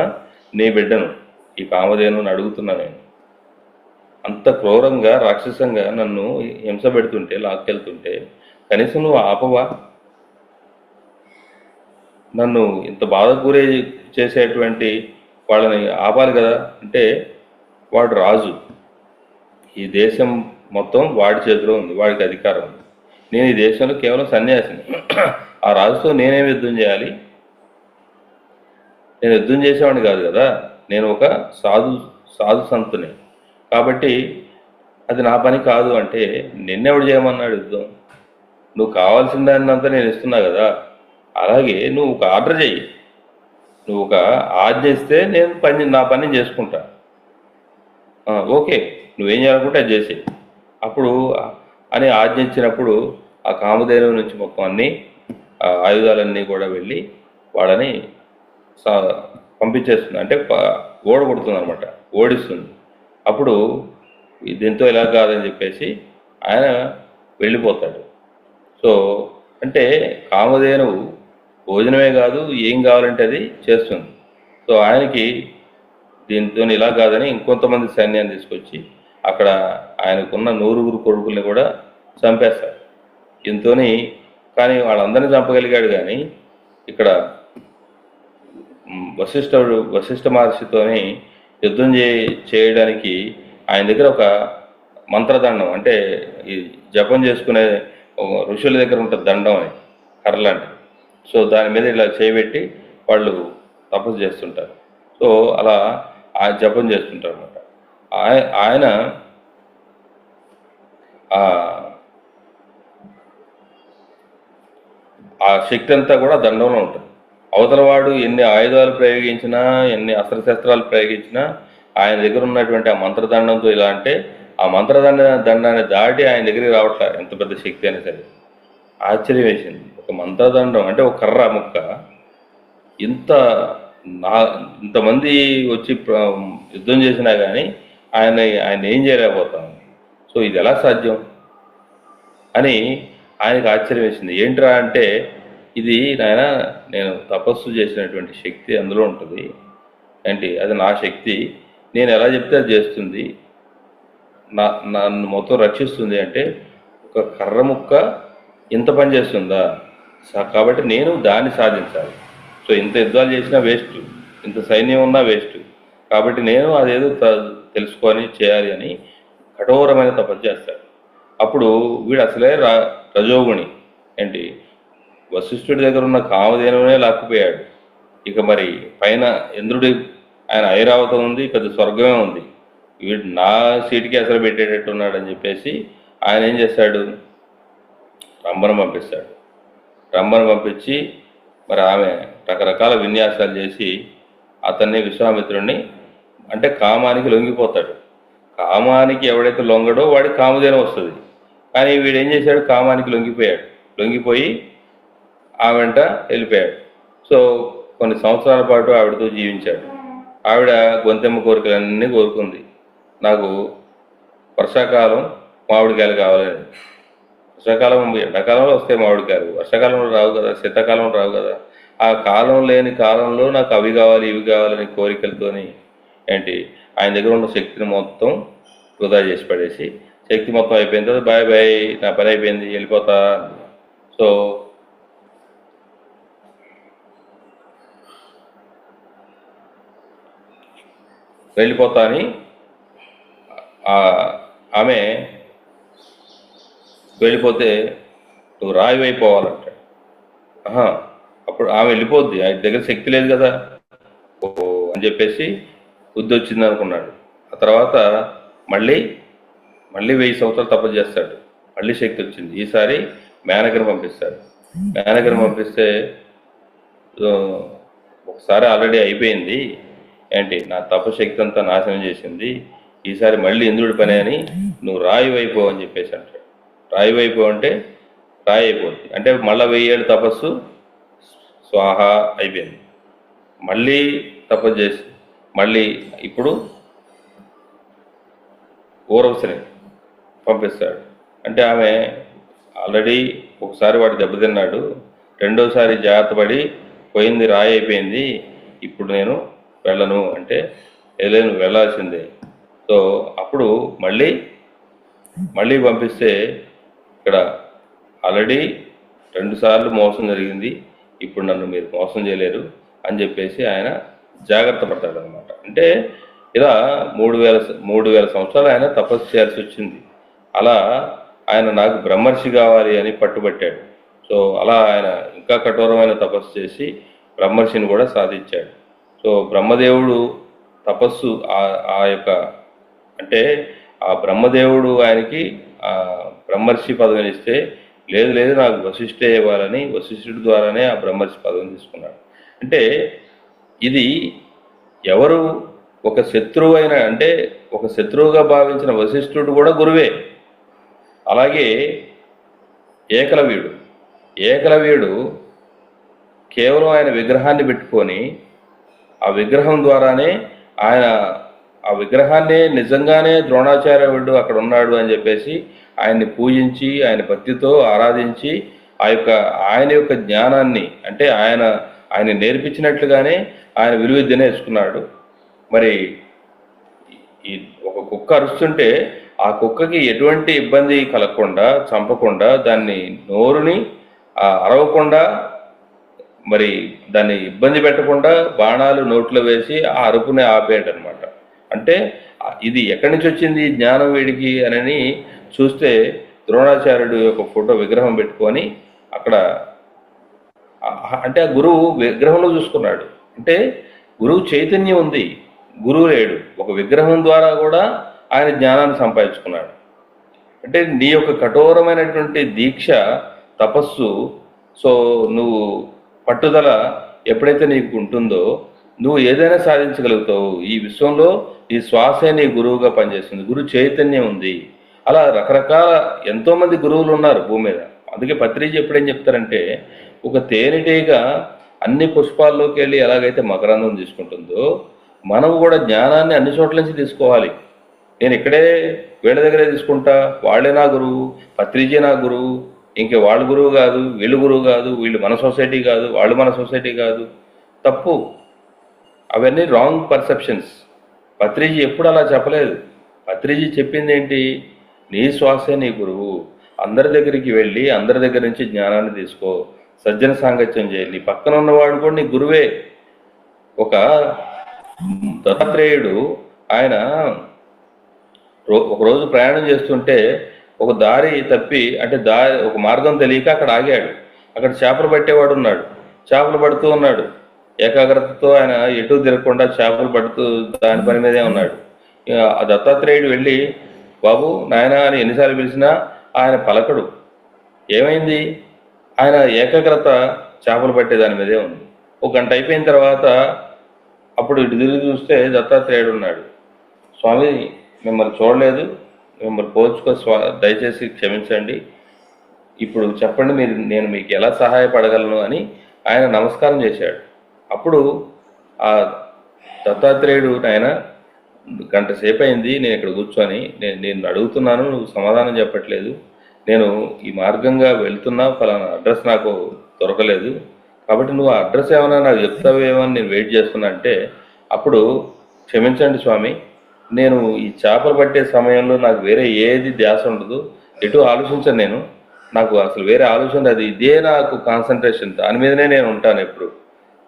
నీ బిడ్డను ఈ కామధేనుని అడుగుతున్నా నేను. అంత క్రూరంగా రాక్షసంగా నన్ను హింస పెడుతుంటే, లాక్కెళ్తుంటే కనీసం నువ్వు ఆపవా? నన్ను ఇంత బాధకు గురి చేసేటువంటి వాళ్ళని ఆపాలి కదా. అంటే వాడు రాజు, ఈ దేశం మొత్తం వాడి చేతిలో ఉంది, వాడికి అధికారం ఉంది. నేను ఈ దేశంలో కేవలం సన్యాసిని. ఆ రాజుతో నేనేం యుద్ధం చేయాలి? నేను యుద్ధం చేసేవాడిని కాదు కదా, నేను ఒక సాధు సంతుని. కాబట్టి అది నా పని కాదు. అంటే నిన్నెవడు చేయమన్నాడు యుద్ధం? నువ్వు కావాల్సిన దాన్నంతా నేను ఇస్తున్నా కదా. అలాగే నువ్వు ఒక ఆర్డర్ చెయ్యి, నువ్వు ఒక ఆజ్ఞ ఇస్తే నేను నా పని చేసుకుంటా. ఓకే, నువ్వేం చేయాలనుకుంటే అది చేసేయి. అప్పుడు అని ఆజ్ఞ ఇచ్చినప్పుడు ఆ కామధేనువు నుంచి మొత్తం అన్ని ఆయుధాలన్నీ కూడా వెళ్ళి వాళ్ళని పంపించేస్తుంది. అంటే ఓడగొడుతుంది అనమాట, ఓడిస్తుంది. అప్పుడు దీంతో ఇలా కాదని చెప్పేసి ఆయన వెళ్ళిపోతాడు. సో అంటే కామధేనువు భోజనమే కాదు, ఏం కావాలంటే అది చేస్తుంది. సో ఆయనకి దీంతో ఇలా కాదని ఇంకొంతమంది సైన్యాన్ని తీసుకొచ్చి అక్కడ ఆయనకున్న 100 కొడుకుల్ని కూడా చంపేస్తారు దీంతో. కానీ వాళ్ళందరినీ చంపగలిగాడు. కానీ ఇక్కడ వశిష్ఠ మహర్షితోని యుద్ధం చేయడానికి ఆయన దగ్గర ఒక మంత్రదండం, అంటే ఈ జపం చేసుకునే ఋషుల దగ్గర ఉంటుంది దండం అని, కర్రలాంటి. సో దాని మీద ఇలా చేయబెట్టి వాళ్ళు తపస్సు చేస్తుంటారు. సో అలా జపం చేస్తుంటారు అనమాట. ఆయన ఆ శక్తి అంతా కూడా దండంలో ఉంటుంది. అవతల వాడు ఎన్ని ఆయుధాలు ప్రయోగించినా, ఎన్ని అస్త్రశస్త్రాలు ప్రయోగించినా ఆయన దగ్గర ఉన్నటువంటి ఆ మంత్రదండంతో ఇలా అంటే ఆ దండాన్ని దాటి ఆయన దగ్గరికి రావట్లే, ఎంత పెద్ద శక్తి అయినా సరే. ఆశ్చర్యం వేసింది. ఒక మంత్రదండం అంటే ఒక కర్ర ముక్క ఇంతమంది వచ్చి యుద్ధం చేసినా కానీ ఆయన ఏం చేయలేకపోతాం. సో ఇది ఎలా సాధ్యం అని ఆయనకు ఆశ్చర్యం వేసింది. ఏంట్రా అంటే, ఇది నాయన నేను తపస్సు చేసినటువంటి శక్తి అందులో ఉంటుంది. ఏంటి అది నా శక్తి, నేను ఎలా చెప్తే అది చేస్తుంది, నన్ను మొత్తం రక్షిస్తుంది. అంటే ఒక కర్ర ముక్క ఇంత పని చేస్తుందా? కాబట్టి నేను దాన్ని సాధించాలి. సో ఇంత యుద్ధాలు చేసినా వేస్ట్, ఇంత సైన్యం ఉన్నా వేస్ట్. కాబట్టి నేను అదేదో తెలుసుకొని చేయాలి అని కఠోరమైన తపస్సు చేస్తాడు. అప్పుడు వీడు అసలే రజోగుణి. ఏంటి వశిష్ఠుడి దగ్గర ఉన్న కామధేనువునే లాక్కుపోయాడు. ఇక మరి పైన ఇంద్రుడి ఆయన ఐరావతం ఉంది, పెద్ద స్వర్గమే ఉంది. వీడు నా సీటుకి అసలు పెట్టేటట్టు ఉన్నాడని చెప్పేసి ఆయన ఏం చేశాడు, రంభను పంపిస్తాడు. రంభను పంపించి మరి ఆమె రకరకాల విన్యాసాలు చేసి అతన్ని విశ్వామిత్రుడిని, అంటే కామానికి లొంగిపోతాడు. కామానికి ఎవడైతే లొంగడో వాడికి కామధేను వస్తుంది. కానీ వీడు ఏం చేశాడు, కామానికి లొంగిపోయి ఆవిడ వెళ్ళిపోయాడు. సో కొన్ని సంవత్సరాల పాటు ఆవిడతో జీవించాడు. ఆవిడ గొంతెమ్మ కోరికలన్నీ కోరుకుంది, నాకు వర్షాకాలం మామిడికాయలు కావాలని. వర్షాకాలం ఎండాకాలంలో వస్తాయి మామిడికాయలు, వర్షాకాలంలో రావు కదా, శీతాకాలంలో రావు కదా. ఆ కాలం లేని కాలంలో నాకు అవి కావాలి ఇవి కావాలని కోరికలతోని ఏంటి ఆయన దగ్గర ఉన్న శక్తిని మొత్తం వృధా చేసి పడేసి, శక్తి మొత్తం అయిపోయిన తర్వాత బాయ్ బాయ్ నా పని అయిపోయింది వెళ్ళిపోతా. సో వెళ్ళిపోతా అని ఆమె వెళ్ళిపోతే నువ్వు రాయి అయిపోవాలంట. అప్పుడు ఆమె వెళ్ళిపోద్ది, ఆయన దగ్గర శక్తి లేదు కదా అని చెప్పేసి బుద్ధి వచ్చింది అనుకున్నాడు. ఆ తర్వాత మళ్ళీ 1000 సంవత్సరాలు తపస్సు చేస్తాడు, మళ్ళీ శక్తి వచ్చింది. ఈసారి మేనకను పంపిస్తాడు. మేనకను పంపిస్తే ఒకసారి ఆల్రెడీ అయిపోయింది, ఏంటి నా తపశక్తి అంతా నాశనం చేసింది, ఈసారి మళ్ళీ ఇంద్రుడి పని అని నువ్వు రాయి అయిపో అని చెప్పేసి అంటాడు. రాయి అయిపో అంటే రాయి అయిపోద్ది. అంటే మళ్ళీ 1000 ఏళ్ళు తపస్సు స్వాహ అయిపోయింది. మళ్ళీ తపస్సు చేసి మళ్ళీ ఇప్పుడు ఊరవశని పంపిస్తాడు. అంటే ఆమె ఆల్రెడీ ఒకసారి వాడు దెబ్బతిన్నాడు, రెండోసారి జాగ్రత్త పడి పోయింది, రాయి అయిపోయింది, ఇప్పుడు నేను వెళ్ళను అంటే వెళ్ళను, వెళ్ళాల్సిందే. సో అప్పుడు మళ్ళీ మళ్ళీ పంపిస్తే ఇక్కడ ఆల్రెడీ 2 సార్లు మోసం జరిగింది, ఇప్పుడు నన్ను మీరు మోసం చేయలేరు అని చెప్పేసి ఆయన జాగ్రత్త పడతాడనమాట. అంటే ఇలా 3000 సంవత్సరాలు ఆయన తపస్సు చేయాల్సి వచ్చింది. అలా ఆయన నాకు బ్రహ్మర్షి కావాలి అని పట్టుబట్టాడు. సో అలా ఆయన ఇంకా కఠోరమైన తపస్సు చేసి బ్రహ్మర్షిని కూడా సాధించాడు. సో బ్రహ్మదేవుడు తపస్సు ఆ యొక్క అంటే ఆ బ్రహ్మదేవుడు ఆయనకి ఆ బ్రహ్మర్షి పదవిని ఇస్తే, లేదు లేదు నాకు వశిష్ఠే ఇవ్వాలని వశిష్ఠుడి ద్వారానే ఆ బ్రహ్మర్షి పదవిని తీసుకున్నాడు. అంటే ఇది ఎవరు ఒక శత్రువు అయిన, అంటే ఒక శత్రువుగా భావించిన వశిష్ఠుడు కూడా గురువే. అలాగే ఏకలవ్యుడు కేవలం ఆయన విగ్రహాన్ని పెట్టుకొని ఆ విగ్రహం ద్వారానే ఆయన ఆ విగ్రహాన్నే నిజంగానే ద్రోణాచార్యుడు అక్కడ ఉన్నాడు అని చెప్పేసి ఆయన్ని పూజించి ఆయన భక్తితో ఆరాధించి ఆయన యొక్క జ్ఞానాన్ని, అంటే ఆయన నేర్పించినట్లుగానే ఆయన విలువిద్యనే వేసుకున్నాడు. మరి ఈ ఒక కుక్క అరుస్తుంటే ఆ కుక్కకి ఎటువంటి ఇబ్బంది కలగకుండా, చంపకుండా, దాన్ని నోరుని అరవకుండా, మరి దాన్ని ఇబ్బంది పెట్టకుండా బాణాలు నోట్లో వేసి ఆ అరుపునే ఆపేయటనమాట. అంటే ఇది ఎక్కడి నుంచి వచ్చింది జ్ఞానం వీడికి అని చూస్తే ద్రోణాచార్యుడు యొక్క ఫోటో విగ్రహం పెట్టుకొని అక్కడ, అంటే ఆ గురువు విగ్రహంలో చూసుకున్నాడు. అంటే గురువు చైతన్యం ఉంది, గురువు లేడు. ఒక విగ్రహం ద్వారా కూడా ఆయన జ్ఞానాన్ని సంపాదించుకున్నాడు. అంటే నీ యొక్క కఠోరమైనటువంటి దీక్ష, తపస్సు, సో నువ్వు పట్టుదల ఎప్పుడైతే నీకు ఉంటుందో నువ్వు ఏదైనా సాధించగలుగుతావు. ఈ విశ్వంలో ఈ శ్వాసే నీ గురువుగా పనిచేస్తుంది, గురు చైతన్యం ఉంది. అలా రకరకాల ఎంతోమంది గురువులు ఉన్నారు భూమి మీద. అందుకే పత్రిజీ ఎప్పుడేం చెప్తారంటే, ఒక తేనెటీగ అన్ని పుష్పాల్లోకి వెళ్ళి ఎలాగైతే మకరందం తీసుకుంటుందో, మనం కూడా జ్ఞానాన్ని అన్ని చోట్ల నుంచి తీసుకోవాలి. నేను ఇక్కడే వీళ్ళ దగ్గరే తీసుకుంటా, వాళ్ళే నా గురువు, పత్రిజీ నా గురువు, ఇంకే వాళ్ళ గురువు కాదు, వీళ్ళు గురువు కాదు, వీళ్ళు మన సొసైటీ కాదు, వాళ్ళు మన సొసైటీ కాదు, తప్పు. అవన్నీ రాంగ్ పర్సెప్షన్స్. పత్రిజీ ఎప్పుడు అలా చెప్పలేదు. పత్రిజీ చెప్పింది ఏంటి? నీ శ్వాసే నీ గురువు, అందరి దగ్గరికి వెళ్ళి అందరి దగ్గర నుంచి జ్ఞానాన్ని తీసుకో, సజ్జన సాంగత్యం చేయి, నీ పక్కన ఉన్నవాడు కూడా నీ గురువే. ఒక దత్తాత్రేయుడు ఆయన ఒకరోజు ప్రయాణం చేస్తుంటే ఒక దారి తప్పి, అంటే ఒక మార్గం తెలియక అక్కడ ఆగాడు. అక్కడ చేపలు పట్టేవాడు ఉన్నాడు, చేపలు పడుతూ ఉన్నాడు. ఏకాగ్రతతో ఆయన ఎటు తిరగకుండా చేపలు పడుతూ దాని పని మీదే ఉన్నాడు. ఆ దత్తాత్రేయుడు వెళ్ళి, బాబు నాయన అని ఎన్నిసార్లు పిలిచినా ఆయన పలకడు. ఏమైంది? ఆయన ఏకాగ్రత చేపలు పట్టే దాని మీదే ఉంది. ఒక గంట అయిపోయిన తర్వాత అప్పుడు ఇటు తిరిగి చూస్తే దత్తాత్రేయుడు ఉన్నాడు. స్వామి మిమ్మల్ని చూడలేదు, మిమ్మల్ని పోల్చుకో, దయచేసి క్షమించండి, ఇప్పుడు చెప్పండి నేను మీకు ఎలా సహాయపడగలను అని ఆయన నమస్కారం చేశాడు. అప్పుడు ఆ దత్తాత్రేయుడు, ఆయన గంట సేపు అయింది నేను ఇక్కడ కూర్చొని, నేను అడుగుతున్నాను, నువ్వు సమాధానం చెప్పట్లేదు, నేను ఈ మార్గంగా వెళ్తున్నా, ఫలానా అడ్రస్ నాకు దొరకలేదు, కాబట్టి నువ్వు ఆ అడ్రస్ ఏమైనా నాకు చెప్తావేమో అని నేను వెయిట్ చేస్తున్నా అంటే, అప్పుడు క్షమించండి స్వామి, నేను ఈ చేపలు పట్టే సమయంలో నాకు వేరే ఏది ధ్యాస ఉండదు, ఎటు ఆలోచించను, నాకు అసలు వేరే ఆలోచన అది, ఇదే నాకు కాన్సన్ట్రేషన్, దాని మీదనే నేను ఉంటాను ఎప్పుడు,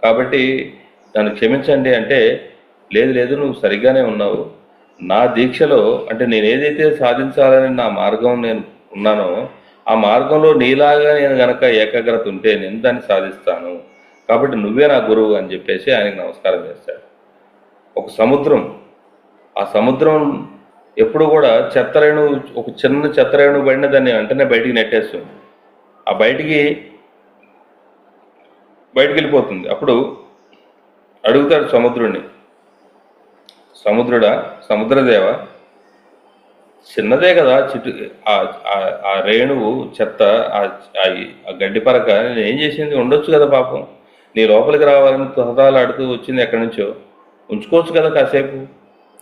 కాబట్టి నన్ను క్షమించండి అంటే, లేదు లేదు నువ్వు సరిగ్గానే ఉన్నావు, నా దీక్షలో అంటే నేను ఏదైతే సాధించాలని నా మార్గం నేను ఉన్నానో ఆ మార్గంలో నీలాగా నేను గనక ఏకాగ్రత ఉంటే నేను దాన్ని సాధిస్తాను, కాబట్టి నువ్వే నా గురువు అని చెప్పేసి ఆయనకు నమస్కారం చేశాడు. ఒక సముద్రం, ఆ సముద్రం ఎప్పుడు కూడా చెత్తరేణు, ఒక చిన్న చెత్తరేణు పడిన దాన్ని వెంటనే బయటికి నెట్టేస్తుంది, ఆ బయటికి వెళ్ళిపోతుంది. అప్పుడు అడుగుతాడు సముద్రుడిని, సముద్రుడా, సముద్రదేవ, చిన్నదే కదా ఆ రేణువు చెత్త, ఆ గడ్డి పరక నేను ఏం చేసింది, ఉండొచ్చు కదా పాపం, నీ లోపలికి రావాలని తుహతాలాడుతూ వచ్చింది ఎక్కడి నుంచో, ఉంచుకోవచ్చు కదా కాసేపు,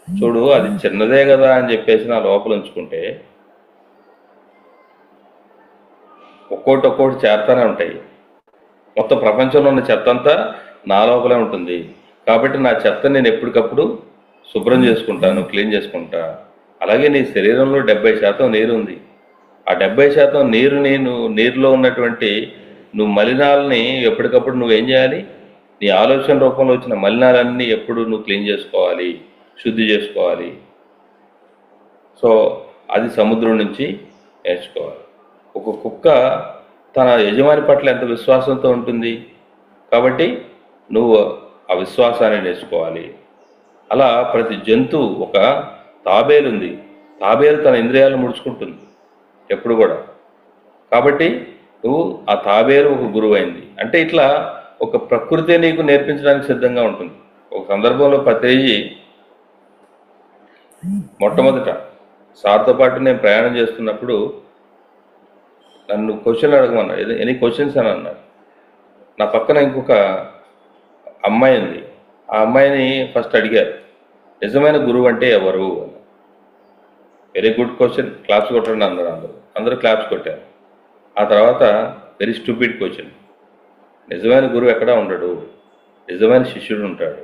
చూడు అది చిన్నదే కదా అని చెప్పేసి నా లోపల ఉంచుకుంటే ఒక్కోటి చేరుతూనే ఉంటాయి. మొత్తం ప్రపంచంలో ఉన్న చెత్త అంతా నా లోపలే ఉంటుంది. కాబట్టి నా చెత్త నేను ఎప్పటికప్పుడు శుభ్రం చేసుకుంటాను, క్లీన్ చేసుకుంటా. అలాగే నీ శరీరంలో 70% నీరు ఉంది. ఆ 70% నీరులో ఉన్నటువంటి నువ్వు మలినాలని ఎప్పటికప్పుడు నువ్వేం చేయాలి? నీ ఆలోచన రూపంలో వచ్చిన మలినాలన్నీ ఎప్పుడు నువ్వు క్లీన్ చేసుకోవాలి, శుద్ధి చేసుకోవాలి. సో అది సముద్రం నుంచి నేర్చుకోవాలి. ఒక కుక్క తన యజమాని పట్ల ఎంత విశ్వాసంతో ఉంటుంది, కాబట్టి నువ్వు ఆ విశ్వాసాన్ని నేర్చుకోవాలి. అలా ప్రతి జంతువు, ఒక తాబేలు ఉంది, తాబేలు తన ఇంద్రియాలను ముడుచుకుంటుంది ఎప్పుడు కూడా. కాబట్టి నువ్వు ఆ తాబేలు ఒక గురువు అయింది అంటే ఇట్లా ఒక ప్రకృతి నీకు నేర్పించడానికి సిద్ధంగా ఉంటుంది. ఒక సందర్భంలో పత్రేజీ మొట్టమొదట సార్తో పాటు నేను ప్రయాణం చేస్తున్నప్పుడు నన్ను క్వశ్చన్ అడగమన్నాడు. ఎనీ క్వశ్చన్స్ అని అన్నాడు. నా పక్కన ఇంకొక అమ్మాయి ఉంది. ఆ అమ్మాయిని ఫస్ట్ అడిగారు, నిజమైన గురువు అంటే ఎవరు అని. వెరీ గుడ్ క్వశ్చన్, క్లాప్స్ కొట్టండి అన్నారు. అందరూ క్లాప్స్ కొట్టారు. ఆ తర్వాత వెరీ స్టూపిడ్ క్వశ్చన్, నిజమైన గురువు ఎక్కడా ఉండడు, నిజమైన శిష్యుడు ఉంటాడు.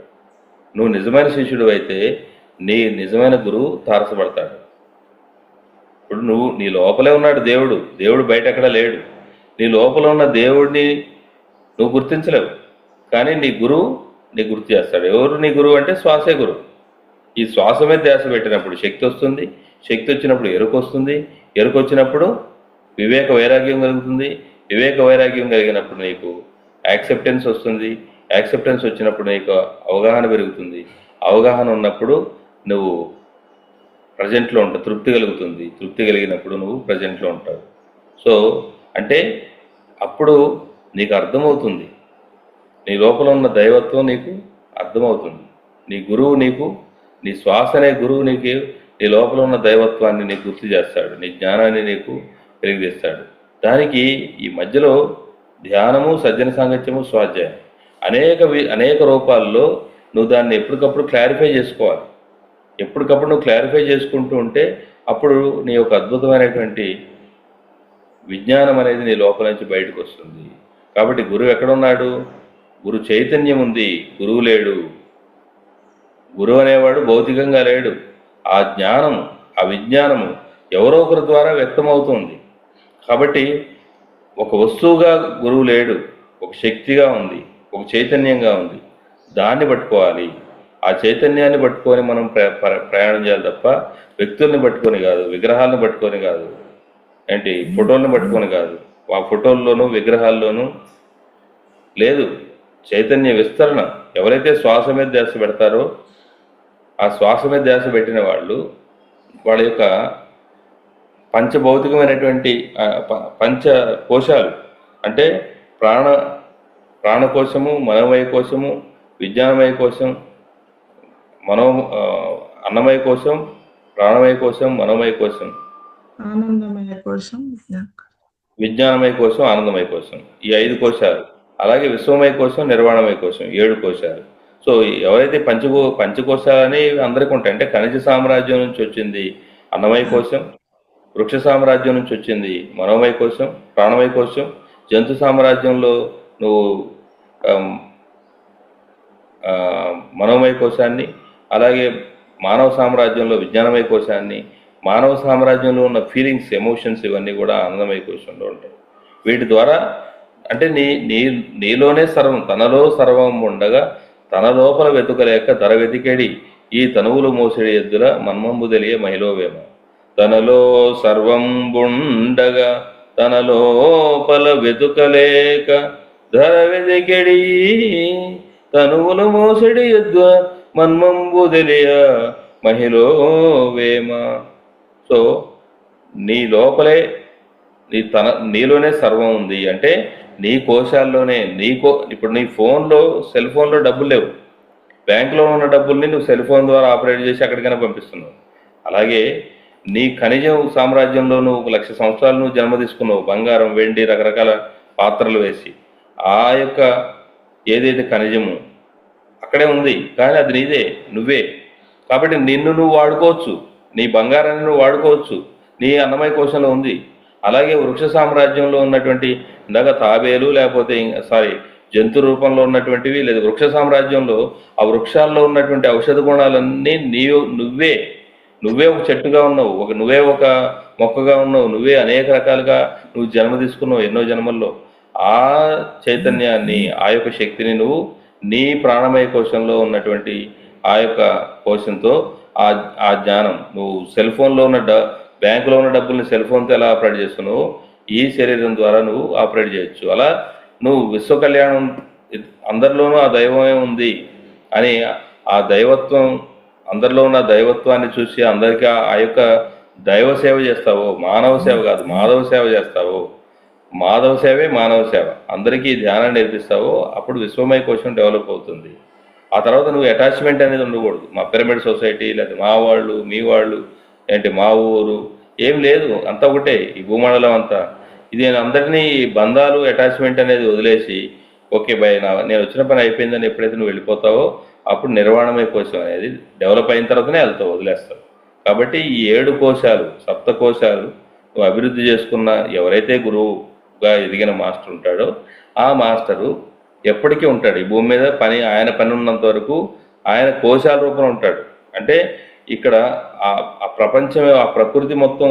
నువ్వు నిజమైన శిష్యుడు అయితే నీ నిజమైన గురువు తారసపడతాడు. ఇప్పుడు నీ లోపలే ఉన్నాడు దేవుడు బయట ఎక్కడా లేడు. నీ లోపల ఉన్న దేవుడిని నువ్వు గుర్తించలేవు, కానీ నీ గురువు నీ గుర్తు చేస్తాడు. ఎవరు నీ గురువు అంటే శ్వాసే గురువు. ఈ శ్వాస మీద ధ్యాస పెట్టినప్పుడు శక్తి వస్తుంది, శక్తి వచ్చినప్పుడు ఎరుకు వస్తుంది, ఎరుకు వచ్చినప్పుడు వివేక వైరాగ్యం కలుగుతుంది, వివేక వైరాగ్యం కలిగినప్పుడు నీకు యాక్సెప్టెన్స్ వస్తుంది, యాక్సెప్టెన్స్ వచ్చినప్పుడు నీకు అవగాహన పెరుగుతుంది, అవగాహన ఉన్నప్పుడు నువ్వు ప్రజెంట్లో ఉంటావు, తృప్తి కలుగుతుంది, తృప్తి కలిగినప్పుడు నువ్వు ప్రజెంట్లో ఉంటావు. సో అంటే అప్పుడు నీకు అర్థమవుతుంది, నీ లోపల ఉన్న దైవత్వం నీకు అర్థమవుతుంది. నీ గురువు నీకు, నీ శ్వాస అనే గురువు నీకు నీ లోపల ఉన్న దైవత్వాన్ని నీకు గుర్తు చేస్తాడు, నీ జ్ఞానాన్ని నీకు తెలియజేస్తాడు. దానికి ఈ మధ్యలో ధ్యానము, సజ్జన సాంగత్యము, స్వాధ్యాయం అనేక రూపాల్లో నువ్వు దాన్ని ఎప్పటికప్పుడు క్లారిఫై చేసుకోవాలి. ఎప్పటికప్పుడు నువ్వు క్లారిఫై చేసుకుంటూ ఉంటే అప్పుడు నీ యొక్క అద్భుతమైనటువంటి విజ్ఞానం అనేది నీ లోపల నుంచి బయటకు వస్తుంది. కాబట్టి గురువు ఎక్కడున్నాడు? గురు చైతన్యం ఉంది, గురువు లేడు. గురువు అనేవాడు భౌతికంగా లేడు. ఆ జ్ఞానము, ఆ విజ్ఞానము ఎవరో ఒకరి ద్వారా వ్యక్తమవుతుంది. కాబట్టి ఒక వస్తువుగా గురువు లేడు, ఒక శక్తిగా ఉంది, ఒక చైతన్యంగా ఉంది. దాన్ని పట్టుకోవాలి. ఆ చైతన్యాన్ని పట్టుకొని మనం ప్రయాణం చేయాలి తప్ప వ్యక్తుల్ని పట్టుకొని కాదు, విగ్రహాలను పట్టుకొని కాదు, ఫోటోలను పట్టుకొని కాదు. ఆ ఫోటోల్లోనూ విగ్రహాల్లోనూ లేదు చైతన్య విస్తరణ. ఎవరైతే శ్వాస మీద ధ్యాస పెడతారో ఆ శ్వాస మీద ధ్యాస పెట్టిన వాళ్ళ యొక్క పంచభౌతికమైనటువంటి పంచ కోశాలు అంటే ప్రాణకోశము, మనోమయ కోశము, విజ్ఞానమయ కోశం, అన్నమయ కోశం, ప్రాణమయ కోశం, మనోమయ కోశం,
ఆనందమయ కోశం,
విజ్ఞానమయ కోశం, ఆనందమయ కోశం, ఈ 5 కోశాలు. అలాగే విశ్వమయ కోశం, నిర్వాణమయ కోశం, 7 కోశాలు. సో ఎవరైతే పంచకోశాలని అందరికీ ఉంటాయి అంటే ఖనిజ సామ్రాజ్యం నుంచి వచ్చింది అన్నమయ కోశం, వృక్ష సామ్రాజ్యం నుంచి వచ్చింది మనోమయ కోశం, ప్రాణమయ కోశం, జంతు సామ్రాజ్యంలో నువ్వు మనోమయ కోశాన్ని, అలాగే మానవ సామ్రాజ్యంలో విజ్ఞానమయ కోశాన్ని, మానవ సామ్రాజ్యంలో ఉన్న ఫీలింగ్స్, ఎమోషన్స్ ఇవన్నీ కూడా ఆనందమయ కోశంలో ఉంటాయి. వీటి ద్వారా అంటే నీలోనే సర్వం, తనలో సర్వం ఉండగా తన లోపల వెతుకలేక ధర వెతికెడి ఈ తనువులు మోసడి ఎద్దుల మన్మంబు తెలియ మహిళవేమ. తనలో సర్వం ఉండగా తన లోపల వెతుకలేక ధర వెతికెడి తనువులు మోసడి ఎద్దు మన్మంబు తెలియ మహిళవేమ. సో నీ లోపలే నీలోనే సర్వం ఉంది అంటే నీ కోశాల్లోనే ఇప్పుడు నీ సెల్ ఫోన్లో డబ్బులు లేవు, బ్యాంకులో ఉన్న డబ్బుల్ని నువ్వు సెల్ ఫోన్ ద్వారా ఆపరేట్ చేసి ఎక్కడికైనా పంపిస్తున్నావు. అలాగే నీ ఖనిజ సామ్రాజ్యంలో నువ్వు 1,00,000 సంవత్సరాలు నువ్వు జన్మ తీసుకున్నావు, బంగారం, వెండి, రకరకాల పాత్రలు వేసి. ఆ యొక్క ఏదైతే ఖనిజము అక్కడే ఉంది, కానీ అది నీదే, నువ్వే. కాబట్టి నిన్ను నువ్వు వాడుకోవచ్చు, నీ బంగారాన్ని నువ్వు వాడుకోవచ్చు, నీ అన్నమయ కోశంలో ఉంది. అలాగే వృక్ష సామ్రాజ్యంలో ఉన్నటువంటి ఇందాక తాబేలు లేకపోతే జంతు రూపంలో ఉన్నటువంటివి లేదా వృక్ష సామ్రాజ్యంలో ఆ వృక్షాల్లో ఉన్నటువంటి ఔషధ గుణాలన్నీ నువ్వే ఒక చెట్టుగా ఉన్నావు, నువ్వే ఒక మొక్కగా ఉన్నావు, నువ్వే అనేక రకాలుగా నువ్వు జన్మ తీసుకున్నావు ఎన్నో జన్మల్లో. ఆ చైతన్యాన్ని, ఆ యొక్క శక్తిని నువ్వు నీ ప్రాణమయ కోశంలో ఉన్నటువంటి ఆ యొక్క కోశంతో ఆ ఆ జ్ఞానం నువ్వు సెల్ ఫోన్లో ఉన్న బ్యాంకులో ఉన్న డబ్బుల్ని సెల్ ఫోన్తో ఎలా ఆపరేట్ చేస్తున్నావు, ఈ శరీరం ద్వారా నువ్వు ఆపరేట్ చేయొచ్చు. అలా నువ్వు విశ్వ కళ్యాణం అందరిలోనూ ఆ దైవమే ఉంది అని ఆ దైవత్వం అందరిలో ఉన్న దైవత్వాన్ని చూసి అందరికీ ఆ యొక్క దైవ సేవ చేస్తావో, మానవ సేవ కాదు మాధవ సేవ చేస్తావో, మాధవ సేవే మానవ సేవ, అందరికీ ధ్యానం నేర్పిస్తావో అప్పుడు విశ్వమయ కోశం డెవలప్ అవుతుంది. ఆ తర్వాత నువ్వు అటాచ్మెంట్ అనేది ఉండకూడదు. మా పిరమిడ్ సొసైటీ లేదా మా వాళ్ళు మీ వాళ్ళు ఏంటి మా ఊరు ఏం లేదు, అంతా ఒకటే ఈ భూమండలం అంతా. ఇది అందరినీ బంధాలు అటాచ్మెంట్ అనేది వదిలేసి ఓకే బై నేను వచ్చిన పని అయిపోయిందని ఎప్పుడైతే నువ్వు వెళ్ళిపోతావో అప్పుడు నిర్వాణమయ కోశం అనేది డెవలప్ అయిన తర్వాతనే వెళ్తావు, వదిలేస్తావు. కాబట్టి ఈ 7 కోశాలు, సప్త కోశాలు నువ్వు అభివృద్ధి చేసుకున్న ఎవరైతే గురువుగా ఎదిగిన మాస్టర్ ఉంటాడో ఆ మాస్టరు ఎప్పటికీ ఉంటాడు ఈ భూమి మీద. ఆయన పని ఉన్నంత వరకు ఆయన కోశాల రూపంలో ఉంటాడు. అంటే ఇక్కడ ఆ ప్రపంచం, ఆ ప్రకృతి మొత్తం,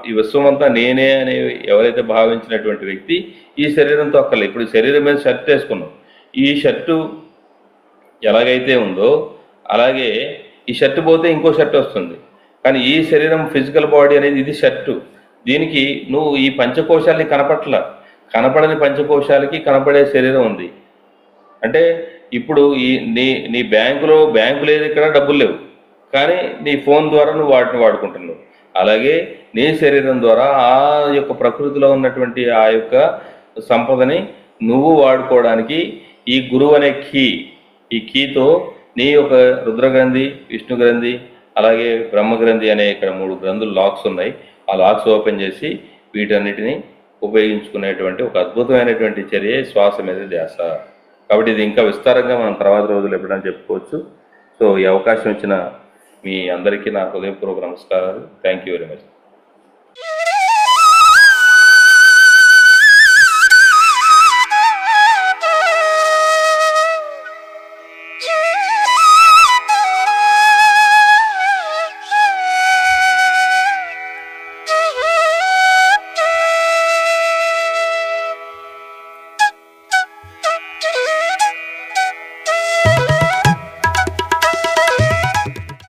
ఈ విశ్వం అంతా నేనే అని ఎవరైతే భావించినటువంటి వ్యక్తి ఈ శరీరంతో అక్కర్లేదు. ఇప్పుడు శరీరం మీద షర్ట్ వేసుకున్నాం, ఈ షర్టు ఎలాగైతే ఉందో అలాగే ఈ షర్ట్ పోతే ఇంకో షర్ట్ వస్తుంది. కానీ ఈ శరీరం ఫిజికల్ బాడీ అనేది ఇది షర్టు. దీనికి నువ్వు ఈ పంచకోశాలని కనపడని పంచకోశాలకి కనపడే శరీరం ఉంది. అంటే ఇప్పుడు నీ బ్యాంకు లేదు, ఇక్కడ డబ్బులు లేవు, కానీ నీ ఫోన్ ద్వారా నువ్వు వాటిని వాడుకుంటున్నావు. అలాగే నీ శరీరం ద్వారా ఆ యొక్క ప్రకృతిలో ఉన్నటువంటి ఆ యొక్క సంపదని నువ్వు వాడుకోవడానికి ఈ గురువు అనే ఈ కీతో నీ యొక్క రుద్రగ్రంథి, విష్ణు గ్రంథి, అలాగే బ్రహ్మగ్రంథి అనే ఇక్కడ 3 గ్రంథులు లాక్స్ ఉన్నాయి. ఆ లాక్స్ ఓపెన్ చేసి వీటన్నిటిని ఉపయోగించుకునేటువంటి ఒక అద్భుతమైనటువంటి చర్య శ్వాస మీద ధ్యాస. కాబట్టి ఇది ఇంకా విస్తారంగా మనం తర్వాత రోజులు ఎప్పుడైనా చెప్పుకోవచ్చు. సో ఈ అవకాశం ఇచ్చిన మీ అందరికీ నా హృదయపూర్వక నమస్కారాలు. Thank you very much.